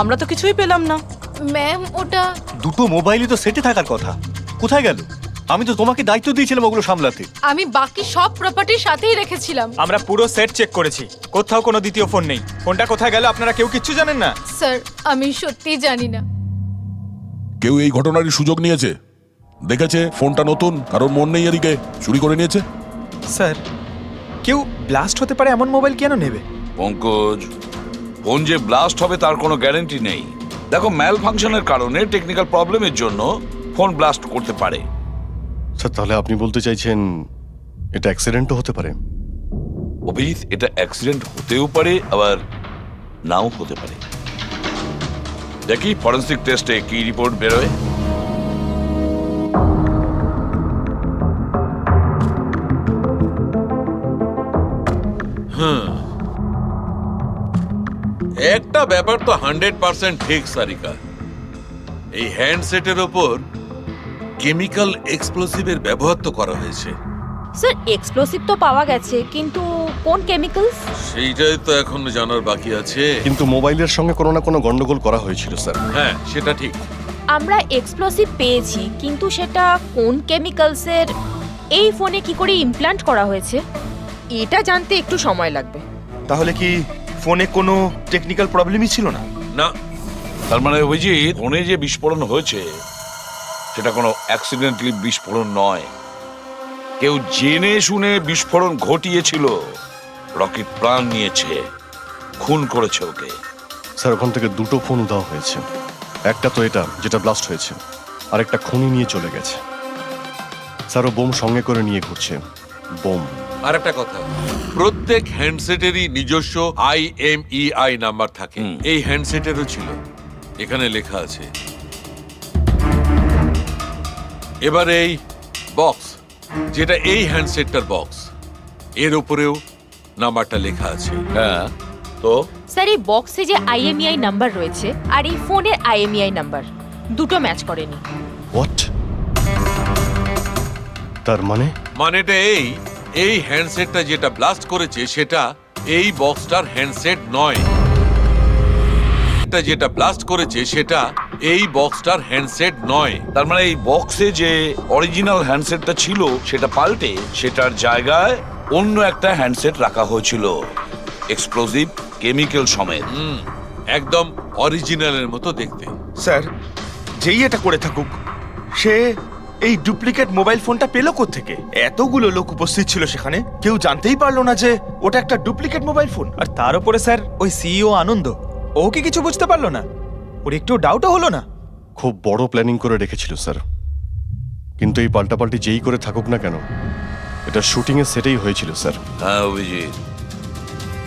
আমরা তো কিছুই পেলাম না। ম্যাম ওটা দুটো মোবাইলই তো সেটে থাকার কথা, কোথায় গেল? আমি তো তোমাকে দায়িত্ব দিয়েছিলাম ওগুলো সামলাতে। আমি বাকি সব প্রপার্টির সাথেই রেখেছিলাম। আমরা পুরো সেট চেক করেছি, কোথাও কোনো দ্বিতীয় ফোন নেই। ফোনটা কোথায় গেল আপনারা কেউ কিচ্ছু জানেন না? স্যার আমি সত্যিই জানি না। কেউ এই ঘটনার সুযোগ নিয়েছে? দেখেছে ফোনটা নতুন, কারণ মন নেই এদিকে, চুরি করে নিয়েছে? স্যার কেউ ব্লাস্ট হতে পারে এমন মোবাইল কেন নেবে? পঙ্কজ, ফোন যে ব্লাস্ট হবে তার কোনো গ্যারান্টি নেই। দেখো, ম্যাল ফাংশনের কারণে, টেকনিক্যাল প্রবলেমের জন্য ফোন ব্লাস্ট করতে পারে। স্যার তাহলে আপনি বলতে চাইছেন এটা অ্যাক্সিডেন্টও হতে পারে? অভিজিৎ, এটা অ্যাক্সিডেন্ট হতেও পারে, আবার নাও হতে পারে। দেখি ফরেন্সিক টেস্টে কি রিপোর্ট বেরোয়। একটা ব্যাপার তো 100% ঠিক সারিকা, এই হ্যান্ডসেটের ওপর কেমিক্যাল এক্সপ্লোসিভের ব্যবহার তো করা হয়েছে। স্যার এক্সপ্লোসিভ তো পাওয়া গেছে, কিন্তু কোন কেমিক্যালস? সেইটাই তো এখনো জানার বাকি আছে। কিন্তু মোবাইলের সঙ্গে কোনো না কোনো গন্ডগোল করা হয়েছিল স্যার। হ্যাঁ সেটা ঠিক। আমরা এক্সপ্লোসিভ পেয়েছি, কিন্তু সেটা কোন কেমিক্যালসের, এই ফোনে কি করে ইমপ্ল্যান্ট করা হয়েছে, এটা জানতে একটু সময় লাগবে। তাহলে কি ফোনে কোনো টেকনিক্যাল প্রবলেমই ছিল না? না। তার মানে অভিজিৎ, ফোনে যে বিস্ফোরণ হয়েছে সেটা কোনো অ্যাক্সিডেন্টালি বিস্ফোরণ নয়, কেউ জেনে শুনে বিস্ফোরণ ঘটিয়েছিল। রকির প্রাণ নিয়েছে, খুন করেছে ওকে। স্যার ওখান থেকে দুটো ফোন দেওয়া হয়েছে, একটা তো এটা যেটা ব্লাস্ট হয়েছে, আর একটা খুনি নিয়ে চলে গেছে। স্যার ও বোম সঙ্গে করে নিয়ে ঘুরছে, বোম। আর একটা কথা, প্রত্যেক হ্যান্ডসেটেরই নিজস্ব IMEI নাম্বার থাকে। এই হ্যান্ডসেটেরও ছিল, এখানে লেখা আছে। এবার এই বক্স, যেটা এই হ্যান্ডসেটটার বক্স, এর উপরেও নাম্বারটা লেখা আছে। হ্যাঁ তো স্যার এই বক্সে যে IMEI নাম্বার রয়েছে আর এই ফোনের IMEI নাম্বার দুটো ম্যাচ করেনি। হোয়াট? তার মানে? মানেটা এই হ্যান্ডসেটটা যেটা ব্লাস্ট করেছে সেটা এই বক্সটার হ্যান্ডসেট নয়। এটা যেটা ব্লাস্ট করেছে সেটা এই বক্সটার হ্যান্ডসেট নয়। তার মানে এই বক্সে যে অরিজিনাল হ্যান্ডসেটটা ছিল সেটা পাল্টে সেটার জায়গায় অন্য একটা হ্যান্ডসেট রাখা হয়েছিল, এক্সপ্লোসিভ কেমিক্যাল সমেত। একদম অরিজিনালের মতো দেখতে। স্যার যেই এটা করে থাকুক, সে এই ডুপ্লিকেট মোবাইল ফোনটা পেলো কোত্থেকে? এতগুলো লোক উপস্থিত ছিল সেখানে, কেউ জানতেই পারলো না যে ওটা একটা ডুপ্লিকেট মোবাইল ফোন। আর তার উপরে স্যার ওই সিইও আনন্দ, ও কি কিছু বুঝতে পারলো না? ওর একটু ডাউটও হলো না? খুব বড় প্ল্যানিং করে রেখেছিল স্যার, কিন্তু এই পাল্টাপাল্টি যেই করে থাকুক না কেন, এটা শুটিং এর সেটেই হয়েছিল স্যার। হ্যাঁ অভিজিৎ,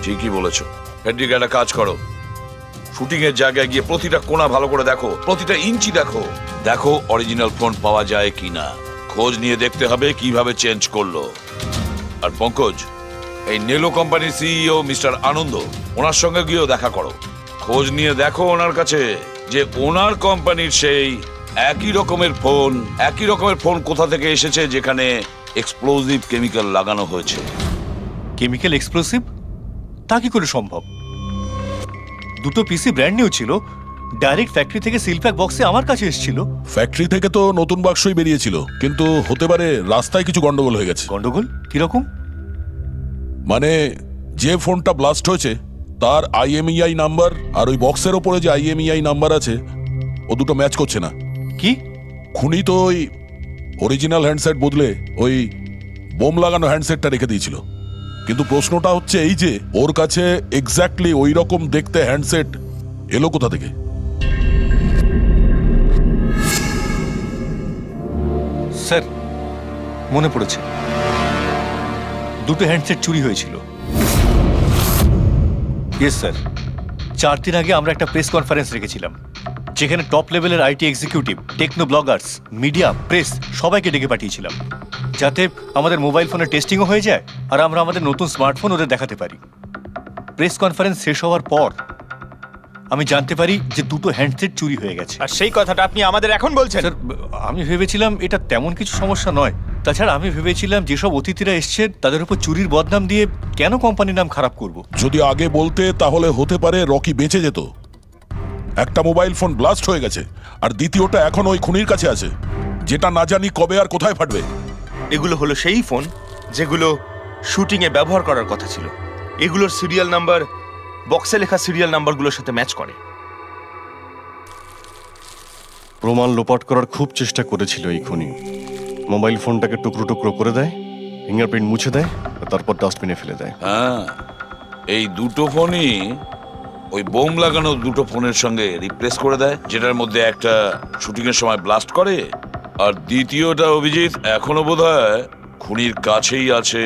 ঠিকই বলেছ। ফেডরিক, একটা কাজ করো, শুটিং এর জায়গায় গিয়ে প্রতিটা কোণা ভালো করে দেখো, প্রতিটা ইঞ্চি দেখো, দেখো অরিজিনাল ফোন পাওয়া যায় কিনা। খোঁজ নিয়ে দেখতে হবে কিভাবে চেঞ্জ করলো। আর পঙ্কজ, এই নেলো কোম্পানির সিইও মিস্টার আনন্দ, ওনার সঙ্গে গিয়েও দেখা করো, খোঁজ নিয়ে দেখো ওনার কাছে যে ওনার কোম্পানির সেই একই রকমের ফোন কোথা থেকে এসেছে যেখানে এক্সপ্লোসিভ কেমিক্যাল লাগানো হয়েছে। Chemical explosive? তা কি করে সম্ভব? দুটো পিসি ব্র্যান্ড নিউ ছিল, ডাইরেক্ট ফ্যাক্টরি থেকে সিলপ্যাক বক্সে আমার কাছে এসেছিল। ফ্যাক্টরি থেকে তো নতুন বাক্সই বেরিয়েছিল, কিন্তু হতে পারে রাস্তায় কিছু গন্ডগোল হয়ে গেছে। গন্ডগোল কিরকম? মানে যে ফোনটা ব্লাস্ট হয়েছে তার IMEI নাম্বার আর ওই বক্সের ওপরে যে IMEI নাম্বার আছে ও দুটো ম্যাচ করছে না। কি? খুনি তো ওই অরিজিনাল হ্যান্ডসেট বদলে ওই বোম লাগানো হ্যান্ডসেটটা রেখে দিয়েছিল, কিন্তু প্রশ্নটা হচ্ছে এই যে ওর কাছে এক্স্যাক্টলি ওই রকম দেখতে হ্যান্ডসেট এলো কোথা থেকে? স্যার মনে পড়েছে, দুটো হ্যান্ডসেট চুরি হয়েছিল। ইয়েস স্যার, 4 দিন আগে আমরা একটা প্রেস কনফারেন্স রেখেছিলাম, যেখানে টপ লেভেলের IT executive, techno bloggers, media, press সবাইকে ডেকে পাঠিয়েছিলাম, যাতে আমাদের মোবাইল ফোনের টেস্টিংও হয়ে যায় আর আমরা আমাদের নতুন স্মার্টফোন ওদের দেখাতে পারি। প্রেস কনফারেন্স শেষ হওয়ার পর আমি জানতে পারি যে দুটো হ্যান্ডসেট চুরি হয়ে গেছে। আর সেই কথাটা আপনি আমাদের এখন বলছেন? স্যার আমি ভেবেছিলাম এটা তেমন কিছু সমস্যা নয়, তাছাড়া আমি ভেবেছিলাম যেসব অতিথিরা এসছেন তাদের উপর চুরির বদনাম দিয়ে কেন কোম্পানির নাম খারাপ করব। যদি আগে বলতে তাহলে হতে পারে রকি বেঁচে যেত। একটা মোবাইল ফোন ব্লাস্ট হয়ে গেছে, আর দ্বিতীয়টা এখন ওই খুনির কাছে আছে, যেটা না জানি কবে আর কোথায় ফাটবে। এগুলো হলো সেই ফোন যেগুলো শুটিং এ ব্যবহার করার কথা ছিল। এগুলোর সিরিয়াল নাম্বার বক্সে লেখা সিরিয়াল নাম্বারগুলোর সাথে ম্যাচ করে। প্রমাণ লোপাট করার খুব চেষ্টা করেছিল এই খুনি। মোবাইল ফোনটাকে টুকরো টুকরো করে দেয়, ফিঙ্গারপ্রিন্ট মুছে দেয়, তারপর ডাস্টবিনে ফেলে দেয়। হ্যাঁ, এই দুটো ফোনই ওই বোম লাগানো দুটো ফোনের সঙ্গে রিপ্লেস করে দেয়, যেটার মধ্যে একটা শুটিং এর সময় ব্লাস্ট করে, আর দ্বিতীয়টা অভিজিৎ এখনো বোধহয় খুনির কাছেই আছে।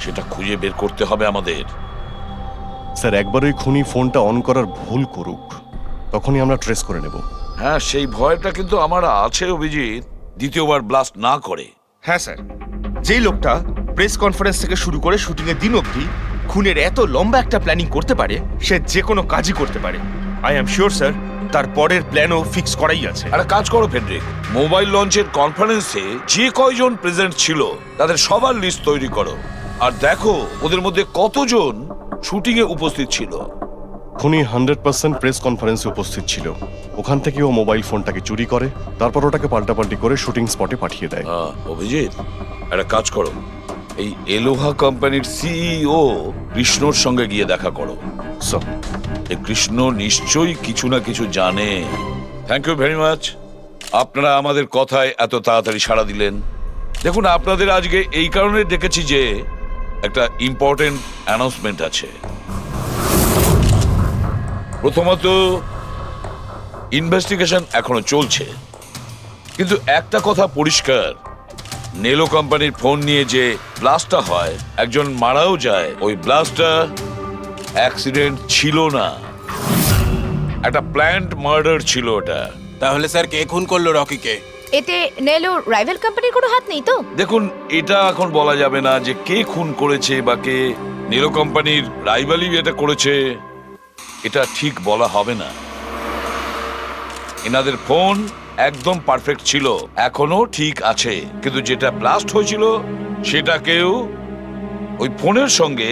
সেটা খুঁজে বের করতে হবে আমাদের। স্যার একবার ওই খুনি ফোনটা অন করার ভুল করুক, তখনই আমরা ট্রেস করে নেব। হ্যাঁ, সেই ভয়টা কিন্তু আমার আছে অভিজিৎ, দ্বিতীয়বার ব্লাস্ট না করে। হ্যাঁ স্যার, যেই লোকটা প্রেস কনফারেন্স থেকে শুরু করে শুটিং এর দিন অবধি খুনের এত লম্বা একটা প্ল্যানিং করতে পারে, সে যে কোনো কাজই করতে পারে। আই অ্যাম শিওর স্যার, তার পরের প্ল্যানও ফিক্স করাই আছে। একটা কাজ করো ফেডরিক, মোবাইল লঞ্চের কনফারেন্সে যে কয়জন প্রেজেন্ট ছিল তাদের সবার লিস্ট তৈরি করো, আর দেখো ওদের মধ্যে কতজন শুটিং এ উপস্থিত ছিল। খুনি 100% প্রেস কনফারেন্সে উপস্থিত ছিল। ওখান থেকে ও মোবাইল ফোনটাকে চুরি করে, তারপর ওটাকে পাল্টাপাল্টি করে শুটিং স্পটে পাঠিয়ে দেয়। অভিজিৎ, একটা কাজ করো, এই এলোহা কোম্পানির সিইও কৃষ্ণর সঙ্গে গিয়ে দেখা করো। এই কৃষ্ণ নিশ্চয়ই কিছু না কিছু জানে। থ্যাংক ইউ ভেরি মাচ, আপনারা আমাদের কথায় এত তাড়াতাড়ি সাড়া দিলেন। দেখুন, আপনাদের আজকে এই কারণে ডেকেছি যে একটা ইম্পর্টেন্ট অ্যানাউন্সমেন্ট আছে। প্রথমত, ইনভেস্টিগেশন এখনো চলছে, কিন্তু একটা কথা পরিষ্কার, নেলো কোম্পানির ফোন নিয়ে যে ব্লাস্টটা হয়, একজন মারাও যায়, ওই ব্লাস্টটা অ্যাক্সিডেন্ট ছিল না, একটা প্ল্যান্ড মার্ডার ছিল ওটা। তাহলে স্যার কে খুন করলো রকিকে? এতে নেলো রাইভাল কোম্পানির কোনো হাত নেই তো? দেখুন, এটা এখন বলা যাবে না যে কে খুন করেছে বা কে নেলো কোম্পানির রাইভালি এটা করেছে, এটা ঠিক বলা হবে না। এনাদের ফোন একদম পারফেক্ট ছিল, এখনো ঠিক আছে, কিন্তু যেটা ব্লাস্ট হয়েছিল সেটা কেউ ওই ফোনের সঙ্গে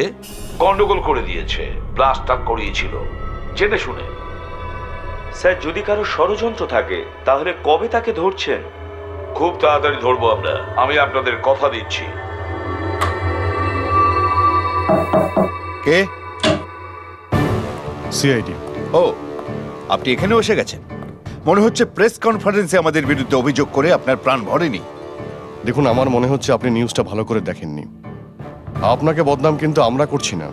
গন্ডগোল করে দিয়েছে, ব্লাস্টটা করিয়েছিল জেনে শুনে। স্যার, যদি কারো ষড়যন্ত্র থাকে তাহলে কবে তাকে ধরছেন? খুব তাড়াতাড়ি ধরবো আমরা, আমি আপনাদের কথা দিচ্ছি। কে? সিআইডি। ও, আপনি এখানেও এসে গেছেন। মনে হচ্ছে প্রেস কনফারেন্সে আমাদের বিরুদ্ধে অভিযোগ করে আপনার প্রাণ ভরেনি। দেখুন, আমার মনে হচ্ছে আপনি নিউজটা ভালো করে দেখেননি। আপনাকে বদনাম কিন্তু আমরা করছি না,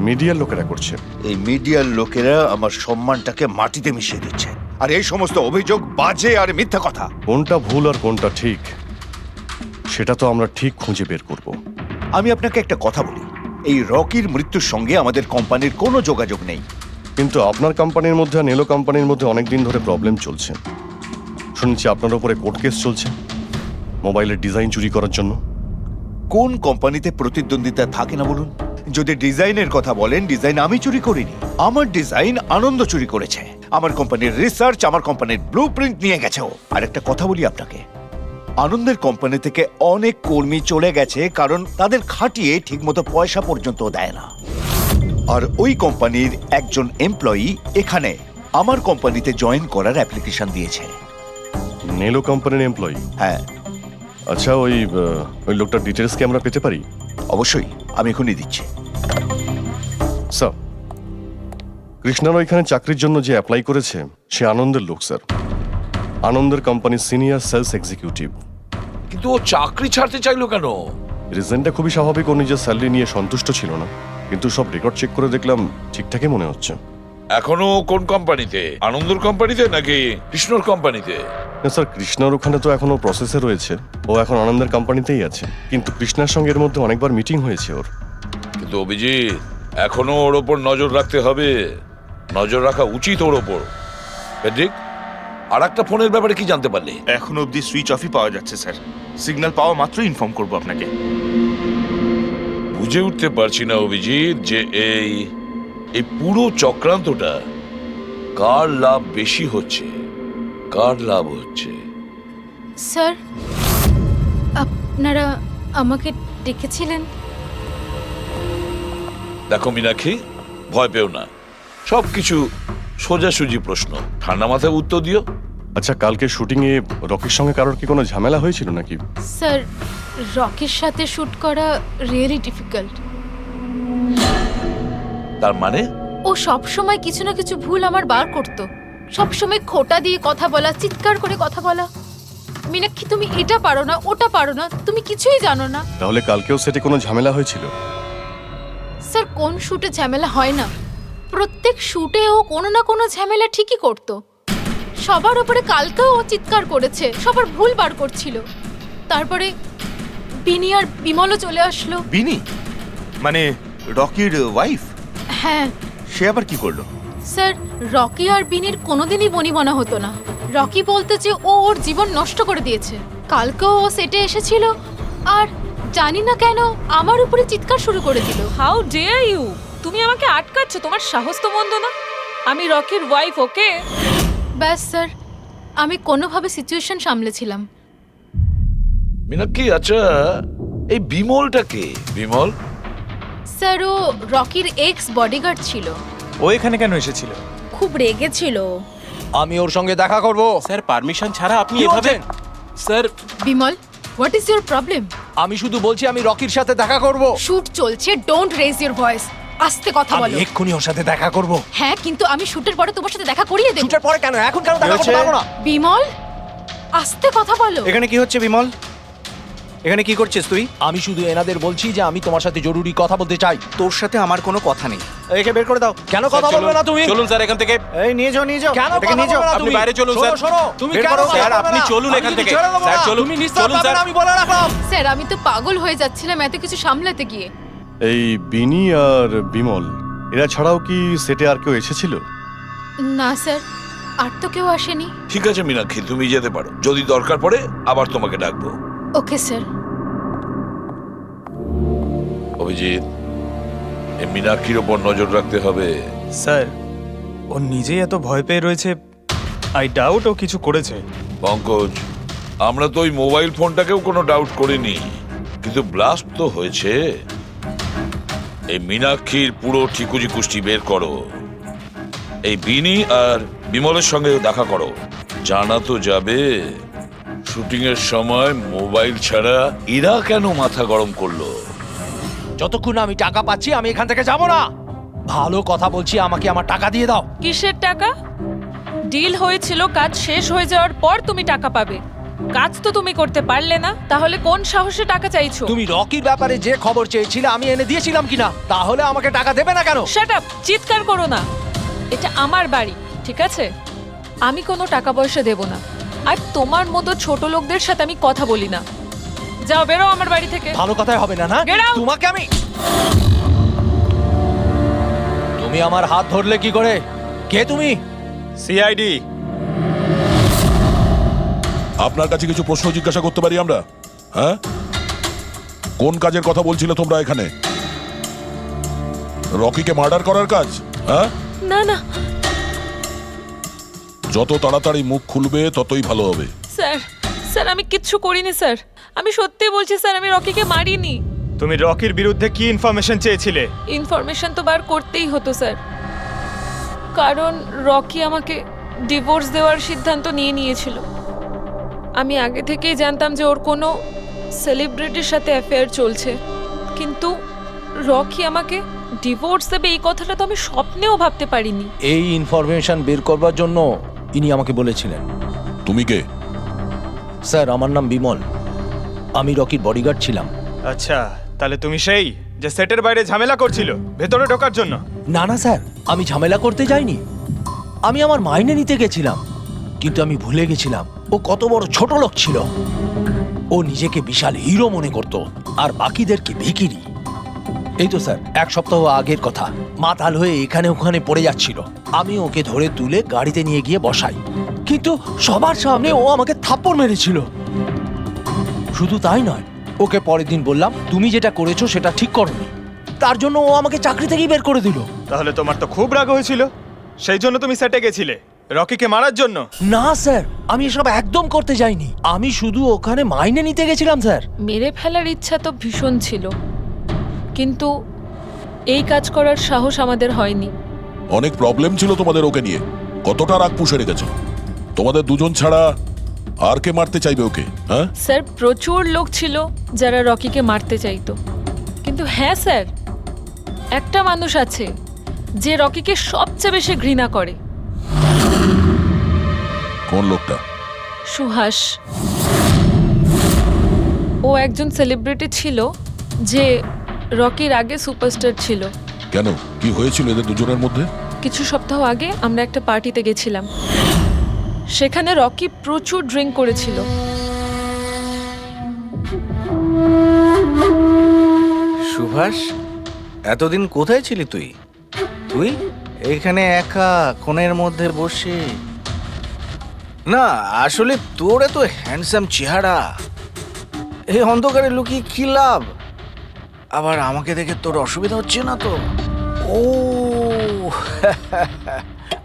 মিডিয়ার লোকেরা করছে। এই মিডিয়ার লোকেরা আমার সম্মানটাকে মাটিতে মিশিয়ে দিচ্ছে, আর এই সমস্ত অভিযোগ বাজে আর মিথ্যা কথা। কোনটা ভুল আর কোনটা ঠিক সেটা তো আমরা ঠিক খুঁজে বের করব। আমি আপনাকে একটা কথা বলি, এই রকির মৃত্যুর সঙ্গে আমাদের কোম্পানির কোনো যোগাযোগ নেই। কিন্তু আপনার কোম্পানির মধ্যে আর নেলো কোম্পানির মধ্যে অনেকদিন ধরে প্রবলেম চলছে। শুনছি আপনার উপরে কোর্ট কেস চলছে মোবাইলের ডিজাইন চুরি করার জন্য। কোন কোম্পানিতে প্রতিদ্বন্দ্বিতা থাকে না বলুন? যদি ডিজাইনের কথা বলেন, ডিজাইন আমি চুরি করিনি, আমার ডিজাইন আনন্দ চুরি করেছে। আমার কোম্পানির রিসার্চ, আমার কোম্পানির ব্লুপ্রিন্ট নিয়ে গেছে ও। আর একটা কথা বলি আপনাকে, আনন্দের কোম্পানি থেকে অনেক কর্মী চলে গেছে কারণ তাদের খাটিয়ে ঠিকমতো পয়সা পর্যন্ত দেয় না। আর ওই কোম্পানির একজন এমপ্লয়ি এখানে আমার কোম্পানিতে জয়েন করার অ্যাপ্লিকেশন দিয়েছে। নেলো কোম্পানির এমপ্লয়ি? হ্যাঁ। আচ্ছা, ওই লোকটার ডিটেলস কি আমরা পেতে পারি? অবশ্যই, আমি এখনই দিচ্ছি। স্যার, কৃষ্ণার ওইখানে চাকরির জন্য যে অ্যাপ্লাই করেছে সে আনন্দের লোক স্যার, আনন্দের কোম্পানির সিনিয়র সেলস এক্সিকিউটিভ। কিন্তু ও চাকরি ছাড়তে চাইলো কেন? রিজনটা খুবই স্বাভাবিক, ও নিজের স্যালারি নিয়ে সন্তুষ্ট ছিল না, কিন্তু সব রেকর্ড চেক করে দেখলাম ঠিকঠাকই মনে হচ্ছে। এখনো কোন কোম্পানিতে? আনন্দর কোম্পানিতে নাকি কৃষ্ণর কোম্পানিতে? না স্যার, কৃষ্ণার ওখানে তো এখনো প্রসেসে রয়েছে, ও এখন আনন্দের কোম্পানিতেই আছে, কিন্তু কৃষ্ণার সঙ্গে এর মধ্যে অনেকবার মিটিং হয়েছে ওর। কিন্তু অভিজিৎ, এখনো ওর ওপর নজর রাখতে হবে, নজর রাখা উচিত ওর ওপর। ফেডরিক, আর একটা ফোনের ব্যাপারে কি জানতে পারলে? এখনো অবধি সুইচ অফই পাওয়া যাচ্ছে স্যার, সিগন্যাল পাওয়া মাত্রই ইনফর্ম করবো আপনাকে। বুঝে উঠতে পারছি না অভিজিৎ যে এই পুরো চক্রান্তটা কার লাভ বেশি হচ্ছে, কার লাভ হচ্ছে। স্যার, আপনারা আমাকে ডেকেছিলেন? দেখো মীনাক্ষী, ভয় পেও না, সবকিছু সোজাসুজি প্রশ্ন, ঠান্ডা মাথায় উত্তর দিও। আচ্ছা, কালকে শুটিং এ রকির সঙ্গে কারোর কি কোনো ঝামেলা হয়েছিল নাকি? স্যার, রকির সাথে শুট করা রিয়েলি ডিফিকাল্ট। তার মানে? ও সব সময় কিছু না কিছু ভুল আমার বার করতো, সব সময় খোঁটা দিয়ে কথা বলা, চিৎকার করে কথা বলা। মীনাক্ষী, তুমি এটা পারো না, ওটা পারো না, তুমি কিছুই জানো না। তাহলে কালকেও সেটে কোনো ঝামেলা হয়েছিল? স্যার, কোন শুটে ঝামেলা হয় না? প্রত্যেক শুটে ও কোনো না কোনো ঝামেলা ঠিকই করতো। সবার উপরে কালকেও ও চিৎকার করেছে, সবার ভুল বার করছিল। তারপরে বিনি আর বিমলও চলে আসলো। বিনি মানে রকির ওয়াইফ? হ্যাঁ। সে আবার কি করলো? স্যার, রকি আর বিনির কোনোদিনই বনিবনা হতো না। রকি বলতো যে ও ওর জীবন নষ্ট করে দিয়েছে। কালকেও ও সেটে এসেছিল আর জানি না কেন আমার উপরে চিৎকার শুরু করে দিল। How dare you! তুমি আমাকে আটকাচ্ছ? তোমার সাহস তো মন্দ না। আমি রকির ওয়াইফ, ওকে? ব্যাস স্যার, আমি কোনোভাবে সিচুয়েশন সামলেছিলাম। মীনাক্ষী, আচ্ছা এই বিমলটা কে? বিমল স্যার, ও রকির এক্স বডিগার্ড ছিল। ও এখানে কেন এসেছিল? খুব রেগেছিল। আমি ওর সঙ্গে দেখা করব। স্যার, পারমিশন ছাড়া আপনি এভাবে? Sir, Bimal, what is your problem? আমি শুধু বলছি আমি রকির সাথে দেখা করব। শুট চলছে, ডোন্ট রেজ ইওর ভয়েস। আস্তে কথা বলো। আমি এক্ষুনি ওর সাথে দেখা করব। হ্যাঁ, কিন্তু আমি শুটের পরে তোমার সাথে দেখা করিয়ে দেব। শুটের পরে কেন? এখন কেন দেখা করতে পারবো না? বিমল, আস্তে কথা বলো। এখানে কি হচ্ছে বিমল? এখানে কি করছিস তুই? আমি শুধু এনাদের বলছি যে আমি তোমার সাথে জরুরি কথা বলতে চাই। তোর সাথে আমার কোনো কথা নেই। একে বের করে দাও। কেন কথা বলবে না তুমি? চলুন স্যার এখান থেকে। এই নিয়ে যাও, নিয়ে যাও। কেন এটাকে নিয়ে যাও? আপনি বাইরে চলুন স্যার। তুমি বের কেন করো, কথা স্যার, বলবে আপনি না? চলুন আমি এখান কিন্তু থেকে। ছেড়ে দেবো স্যার, না। চলুন। তুমি নিস্তার চলুন, পাবে স্যার। না, আমি বলে রাখলাম। স্যার, আমি তো পাগল হয়ে যাচ্ছিলাম এত কিছু সামলাতে গিয়ে। এই বিনি আর বিমল এরা ছাড়াও কি সেটে আর কেউ এসেছিল? না স্যার, আর তো কেউ আসেনি। ঠিক আছে মীনাক্ষী, তুমি যেতে পারো। যদি দরকার পড়ে আবার তোমাকে ডাকবো। Okay sir. অভিজিৎ, এই মীনাক্ষীর ওপর নজর রাখতে হবে। স্যার, ও নিজেই এত ভয় পেয়ে রয়েছে। আই ডাউট ও কিছু করেছে। পঙ্কজ, আমরা তো ওই মোবাইল ফোনটাকেও কোনো ডাউট করিনি, কিন্তু ব্লাস্ট তো হয়েছে। এই মীনাক্ষীর পুরো ঠিকুজি কুষ্টি বের করো। এই বিনি আর বিমলের সঙ্গে দেখা করো। জানা তো যাবে শুটিং এর সময় মোবাইল ছাড়া এরা কেন মাথা গরম করলো। যতক্ষণ আমি টাকা পাচ্ছি আমি এখান থেকে যাব না। ভালো কথা বলছি, আমাকে আমার টাকা দিয়ে দাও। কিসের টাকা? ডিল হয়েছিল, কাজ শেষ হয়ে যাওয়ার পর তুমি টাকা পাবে। কাজ তো তুমি করতে পারলে না, তাহলে কোন সাহসে টাকা চাইছো? তুমি রকির ব্যাপারে যে খবর চেয়েছিলে আমি এনে দিয়েছিলাম কিনা? তাহলে আমাকে টাকা দেবে না কেন? Shut up! চিৎকার করো না। এটা আমার বাড়ি, ঠিক আছে? আমি কোনো টাকা পয়সা দেব না। আর তোমার মতো ছোট লোকদের সাথে আমি কথা বলি না। যাও, বেরো আমার বাড়ি থেকে। ভালো কথাই হবে না, না? Get out! তোমাকে আমি... তুমি আমার হাত ধরলে কি করে? কে তুমি? সিআইডি। আপনার কাছে কিছু প্রশ্ন জিজ্ঞাসা করতে পারি আমরা? হ্যাঁ, কোন কাজের কথা বলছিলে তোমরা এখানে? রকিকে মার্ডার করার কাজ? হ্যাঁ, না না যত তাড়াতাড়ি মুখ খুলবে ততই ভালো হবে। স্যার, স্যার আমি কিচ্ছু করিনি স্যার। আমি সত্যি বলছি স্যার, আমি রকিকে মারিনি। তুমি রকির বিরুদ্ধে কি ইনফরমেশন চেয়েছিলে? ইনফরমেশন তো বার করতেই হতো স্যার, কারণ রকি আমাকে ডিভোর্স দেওয়ার সিদ্ধান্ত নিয়েছিল। আমি আগে থেকেই জানতাম যে ওর কোনো সেলিব্রিটির সাথে অ্যাফেয়ার চলছে, কিন্তু রকি আমাকে ডিভোর্স দেবে এই কথাটা তো আমি স্বপ্নেও ভাবতে পারিনি। এই ইনফরমেশন বের করবার জন্য ইনি আমাকে বলেছিলেন। তুমি কে? স্যার, আমার নাম বিমল। আমি রকির বডিগার্ড ছিলাম। আচ্ছা, তাহলে তুমি সেই যে সেটের বাইরে ঝামেলা করছিল ভেতরে ঢোকার জন্য? না না স্যার, আমি ঝামেলা করতে যাইনি। আমি আমার মাইনে নিতে গেছিলাম, কিন্তু আমি ভুলে গেছিলাম ও কত বড় ছোট লোক ছিল। ও নিজেকে বিশাল হিরো মনে করত আর বাকিদেরকে ভিখিরি। এই তো স্যার, এক সপ্তাহ আগের কথা। মাতাল হয়ে এখানে ওখানে পড়ে যাচ্ছিল। আমি ওকে ধরে তুলে গাড়িতে নিয়ে গিয়ে বসাই, কিন্তু সবার সামনে ও আমাকে থাপ্পড় মেরেছিল। শুধু তাই নয়, ওকে পরের দিন বললাম তুমি যেটা করেছো সেটা ঠিক করোনি। তার জন্য ও আমাকে চাকরি থেকেই বের করে দিল। তাহলে তোমার তো খুব রাগ হয়েছিল, সেই জন্য তুমি সেটে গেছিলে রকিকে মারার জন্য? না স্যার, আমি এসব একদম করতে যাইনি। আমি শুধু ওখানে মাইনে নিতে গেছিলাম স্যার। মেরে ফেলার ইচ্ছা তো ভীষণ ছিল, কিন্তু এই কাজ করার সাহস আমাদের হয়নি। অনেক প্রবলেম ছিল তোমাদের ওকে নিয়ে। কতটা রাগ পুষে রেখেছো? তোমাদের দুজন ছাড়া আর কে মারতে চাইবে ওকে? হ্যাঁ স্যার, প্রচুর লোক ছিল যারা রকিকে মারতে চাইতো, কিন্তু হ্যাঁ স্যার, একটা মানুষ আছে যে রকিকে সবচেয়ে বেশি ঘৃণা করে। কোন লোকটা? সুহাস। ও একজন সেলিব্রিটি ছিল যে রকির আগে সুপারস্টার ছিল। কেন, কি হয়েছিল এদের দুজনের মধ্যে? কিছু সপ্তাহ আগে আমরা একটা পার্টিতে গেছিলাম, সেখানে রকি প্রচুর ড্রিঙ্ক করেছিল। সুভাষ, এতদিন কোথায় ছিলি তুই? তুই এখানে একা কোণের মধ্যে বসে? না আসলে তোর এত হ্যান্ডসাম চেহারা, এই অন্ধকারে লুকিয়ে কি লাভ? আবার আমাকে দেখে তোর অসুবিধা হচ্ছে না তো? ও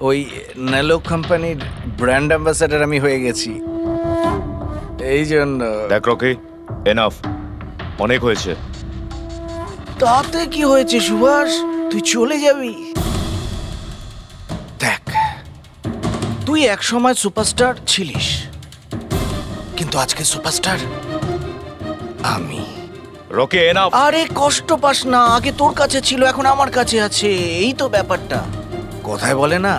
ওই নেলো কোম্পানির ব্র্যান্ড অ্যাম্বাসেডর আমি হয়ে গেছি, এই জন্য। দেখ রকি, এনাফ, অনেক হয়েছে। তাতে কি হয়েছে সুভাষ? তুই চলে যাবি? দেখ, তুই এক সময় সুপারস্টার ছিলিস, কিন্তু আজকে সুপারস্টার আমি। Rocky, enough. আরে কষ্ট পাস না, আগে তোর কাছে ছিল, এখন আমার কাছে আছে, এই তো ব্যাপারটা। কথায় বলে না,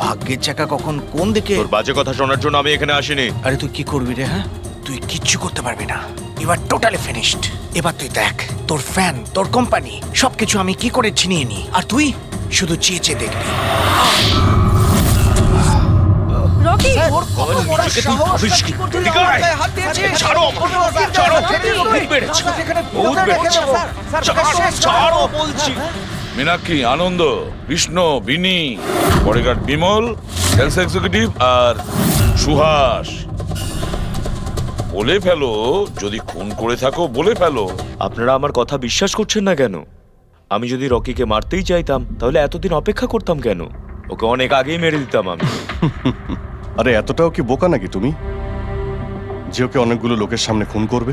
ভাগ্যের চাকা কখন কোন দিকে। তোর বাজে কথা শোনার জন্য আমি এখানে আসিনি। আরে তুই কি করবি রে? হ্যাঁ, তুই কিচ্ছু করতে পারবি না, এবার টোটালি ফিনিশড। এবার তুই দেখ, তোর ফ্যান, তোর কোম্পানি, সবকিছু আমি কি করে ছিনিয়ে নি, আর তুই শুধু চেয়ে চেয়ে দেখবি। রকি, ওর কত বড় সাহস! কি করতে যাও? আমার গায়ে হাত দিয়েছিস? ছাড়ো আমাকে, ছাড়ো। বহুত বেড়েছে, বহুত বেড়েছে। ছাড়ো বলছি। মীনাক্ষী, আনন্দ, কৃষ্ণ, বিনি, বডিগার্ড বিমল, সেলস এক্সিকিউটিভ আর সুহাস। বলে ফেলো, যদি খুন করে থাকো বলে ফেলো। আপনারা আমার কথা বিশ্বাস করছেন না কেন? আমি যদি রকিকে মারতেই চাইতাম তাহলে এতদিন অপেক্ষা করতাম কেন? ওকে অনেক আগেই মেরে দিতাম আমি। আরে এতটাও কি বোকা নাকি তুমি যে ওকে অনেকগুলো লোকের সামনে খুন করবে?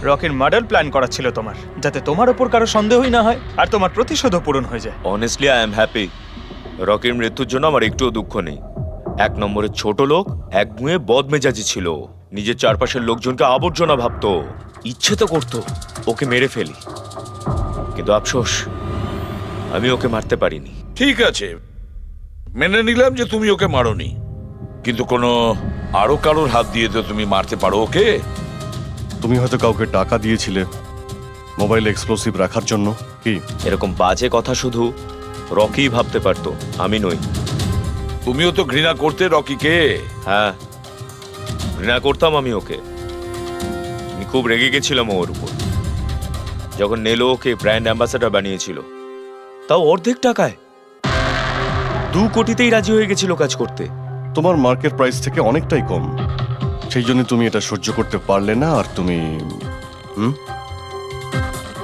রকির মার্ডার প্ল্যান করা ছিল তোমার, যাতে তোমার ওপর কারো সন্দেহই না হয় আর তোমার প্রতিশোধও পূরণ হয়ে যায়। Honestly I am happy. রকির মৃত্যুর জন্য আমার একটুও দুঃখ নেই। এক নম্বরের ছোট লোক, এক গুঁয়ে বদমেজাজি ছিল, নিজের চারপাশের লোকজনকে আবর্জনা ভাবতো, ইচ্ছে তো করতো ওকে মেরে ফেলি, কিন্তু আফসোস আমি ওকে মারতে পারিনি। ঠিক আছে, মেনে নিলাম যে তুমি ওকে মারোনি, কিন্তু কোনো আরো কারোর হাত দিয়ে তো তুমি মারতে পারো ওকে। তুমি হয়তো কাউকে টাকা দিয়েছিলে মোবাইলে এক্সপ্লোসিভ রাখার জন্য। কি এরকম বাজে কথা শুধু রকি ভাবতে পারতো, আমি নই। তুমিও তো ঘৃণা করতে রকিকে। হ্যাঁ, ঘৃণা করতাম আমি ওকে। আমি খুব রেগে গেছিলাম ওর উপর যখন নেলো ওকে ব্র্যান্ড অ্যাম্বাসেডর বানিয়েছিল, তাও অর্ধেক টাকায়। 2 কোটিতেই রাজি হয়ে গেছিল কাজ করতে। তোমার মার্কেট প্রাইস থেকে অনেকটাই কম, সেই জন্য তুমি এটা সহ্য করতে পারলে না। আর তুমি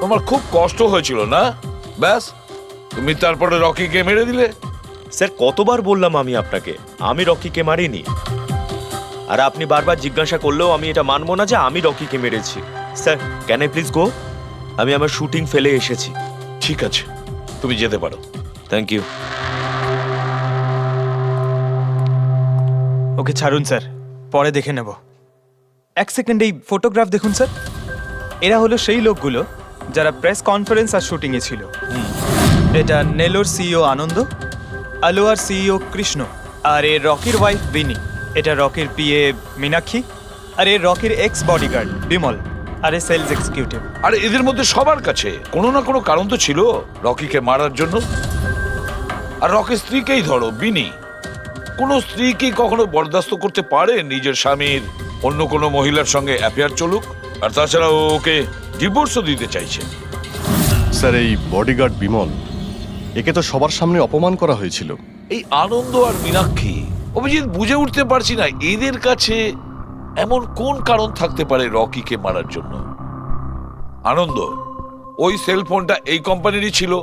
তোমার খুব কষ্ট হয়েছিল না? ব্যাস, তুমি তারপরে রকিকে মেরে দিলে। স্যার, কতবার বললাম আমি আপনাকে, আমি রকিকে মারিনি। আর আপনি বারবার জিজ্ঞাসা করলেও আমি এটা মানবো না যে আমি রকিকে মেরেছি। Sir, can I please go? আমি আমার শুটিং ফেলে এসেছি। ঠিক আছে, তুমি যেতে পারো। Thank you. ওকে ছাড়ুন স্যার, পরে দেখে নেব। 1 সেকেন্ড এই ফটোগ্রাফ দেখুন স্যার। এরা হলো সেই লোকগুলো যারা প্রেস কনফারেন্স আর শুটিংয়ে ছিল। এটা নেলোর সিইও আনন্দ, আলোয়ার সিইও কৃষ্ণ, আর এ রকির ওয়াইফ বিনি। এটা রকির পিএ মীনাক্ষী, আর এ রকির এক্স বডিগার্ড বিমল, আর এ সেলস এক্সিকিউটিভ। আর এদের মধ্যে সবার কাছে কোনো না কোনো কারণ তো ছিল রকিকে মারার জন্য। আর রকির স্ত্রীকেই ধরো, বিনি। কোনো স্ত্রী কি কখনো বরদাস্ত করতে পারে নিজের স্বামীর অন্য কোনো মহিলার সঙ্গে অ্যাফেয়ার চলুক? আর তাছাড়া ওকে ডিভোর্সও দিতে চাইছে। স্যার, এই বডিগার্ড বিমল, একে তো সবার সামনে অপমান করা হয়েছিল। এই আনন্দ আর মীনাক্ষী, অভিজিৎ বুঝে উঠতে পারছি না এদের কাছে এমন কোন কারণ থাকতে পারে রকিকে মারার জন্য। আনন্দ, ওই সেলফোনটা এই কোম্পানিরই ছিল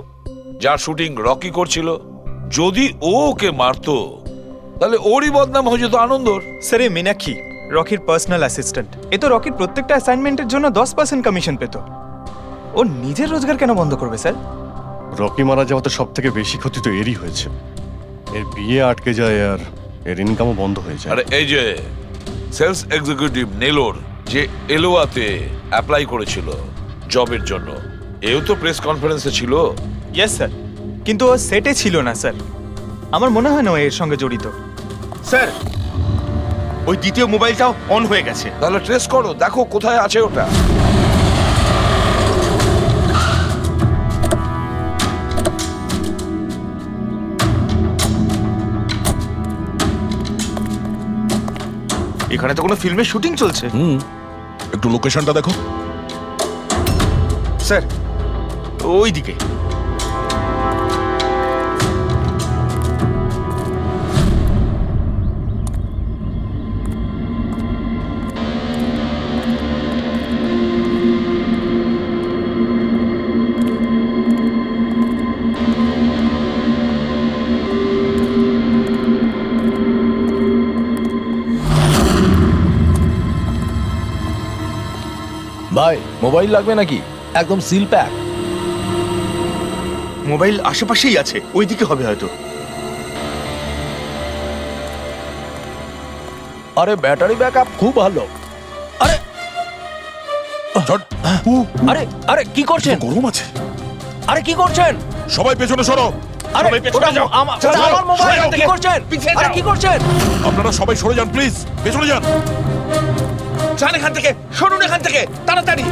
যার শুটিং রকি করছিল। যদি ও ওকে মারতো তাহলে ওরই বদনাম হয়ে যেত আনন্দর। স্যার, এই মীনাক্ষী রকির পার্সোনাল অ্যাসিস্ট্যান্ট। এ তো রকির প্রত্যেকটা অ্যাসাইনমেন্টের জন্য 10% কমিশন পেত। ও নিজের রোজগার কেন বন্ধ করবে স্যার? রকি মারা যাওয়াতে সব থেকে বেশি ক্ষতি তো এরই হয়েছে। এর বিয়ে আটকে যায় আর এর ইনকামও বন্ধ হয়ে যায়। আরে এই যে সেলস এক্সিকিউটিভ নেলোর যে এলোয়াতে অ্যাপ্লাই করেছিল জবের জন্য, এও তো প্রেস কনফারেন্সে ছিল। ইয়েস স্যার, কিন্তু ও সেটে ছিল না স্যার। আমার মনে হয় না ও এর সঙ্গে জড়িত। স্যার, ওই দ্বিতীয় মোবাইলটাও অন হয়ে গেছে। তাহলে ট্রেস করো, দেখো কোথায় আছে ওটা। এখানে তো কোনো ফিল্মের শুটিং চলছে। একটু লোকেশনটা দেখো। স্যার, ওই দিকে। ভাই মোবাইল লাগবে নাকি? একদম সিল প্যাক। মোবাইল আশেপাশেই আছে, ওইদিকে হবে হয়তো। আরে ব্যাটারি ব্যাকআপ খুব ভালো। আরে আরে আরে কি করছেন? গরম আছে। আরে কি করছেন? সবাই পেছনে সরো। আরে ওটা আমার মোবাইল, কি করছেন? আরে কি করছেন? আপনারা সবাই সরে যান প্লিজ, পেছনে যান। যান এখান থেকে, সরুন এখান থেকে তাড়াতাড়ি।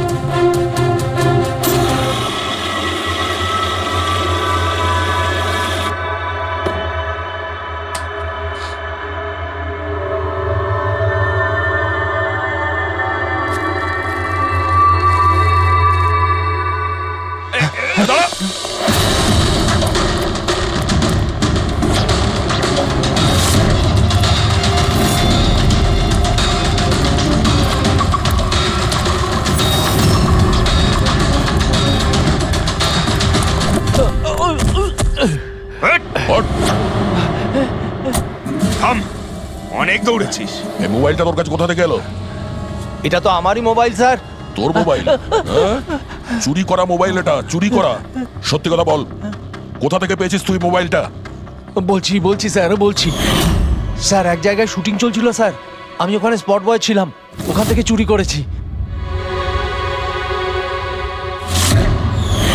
থাম, অনেক দৌড়েছিস। এই মোবাইলটা তোর কাছে কোথা থেকে এলো? এটা তো আমারই মোবাইল স্যার। তোর মোবাইল? চুরি করা মোবাইল এটা, চুরি করা। সত্যি কথা বল, কোথা থেকে পেয়েছিস তুই মোবাইলটা? বলছি স্যার, বলছি স্যার, এক জায়গায় শুটিং চলছিল স্যার, আমি ওখানে স্পট বয় ছিলাম, ওখান থেকে চুরি করেছি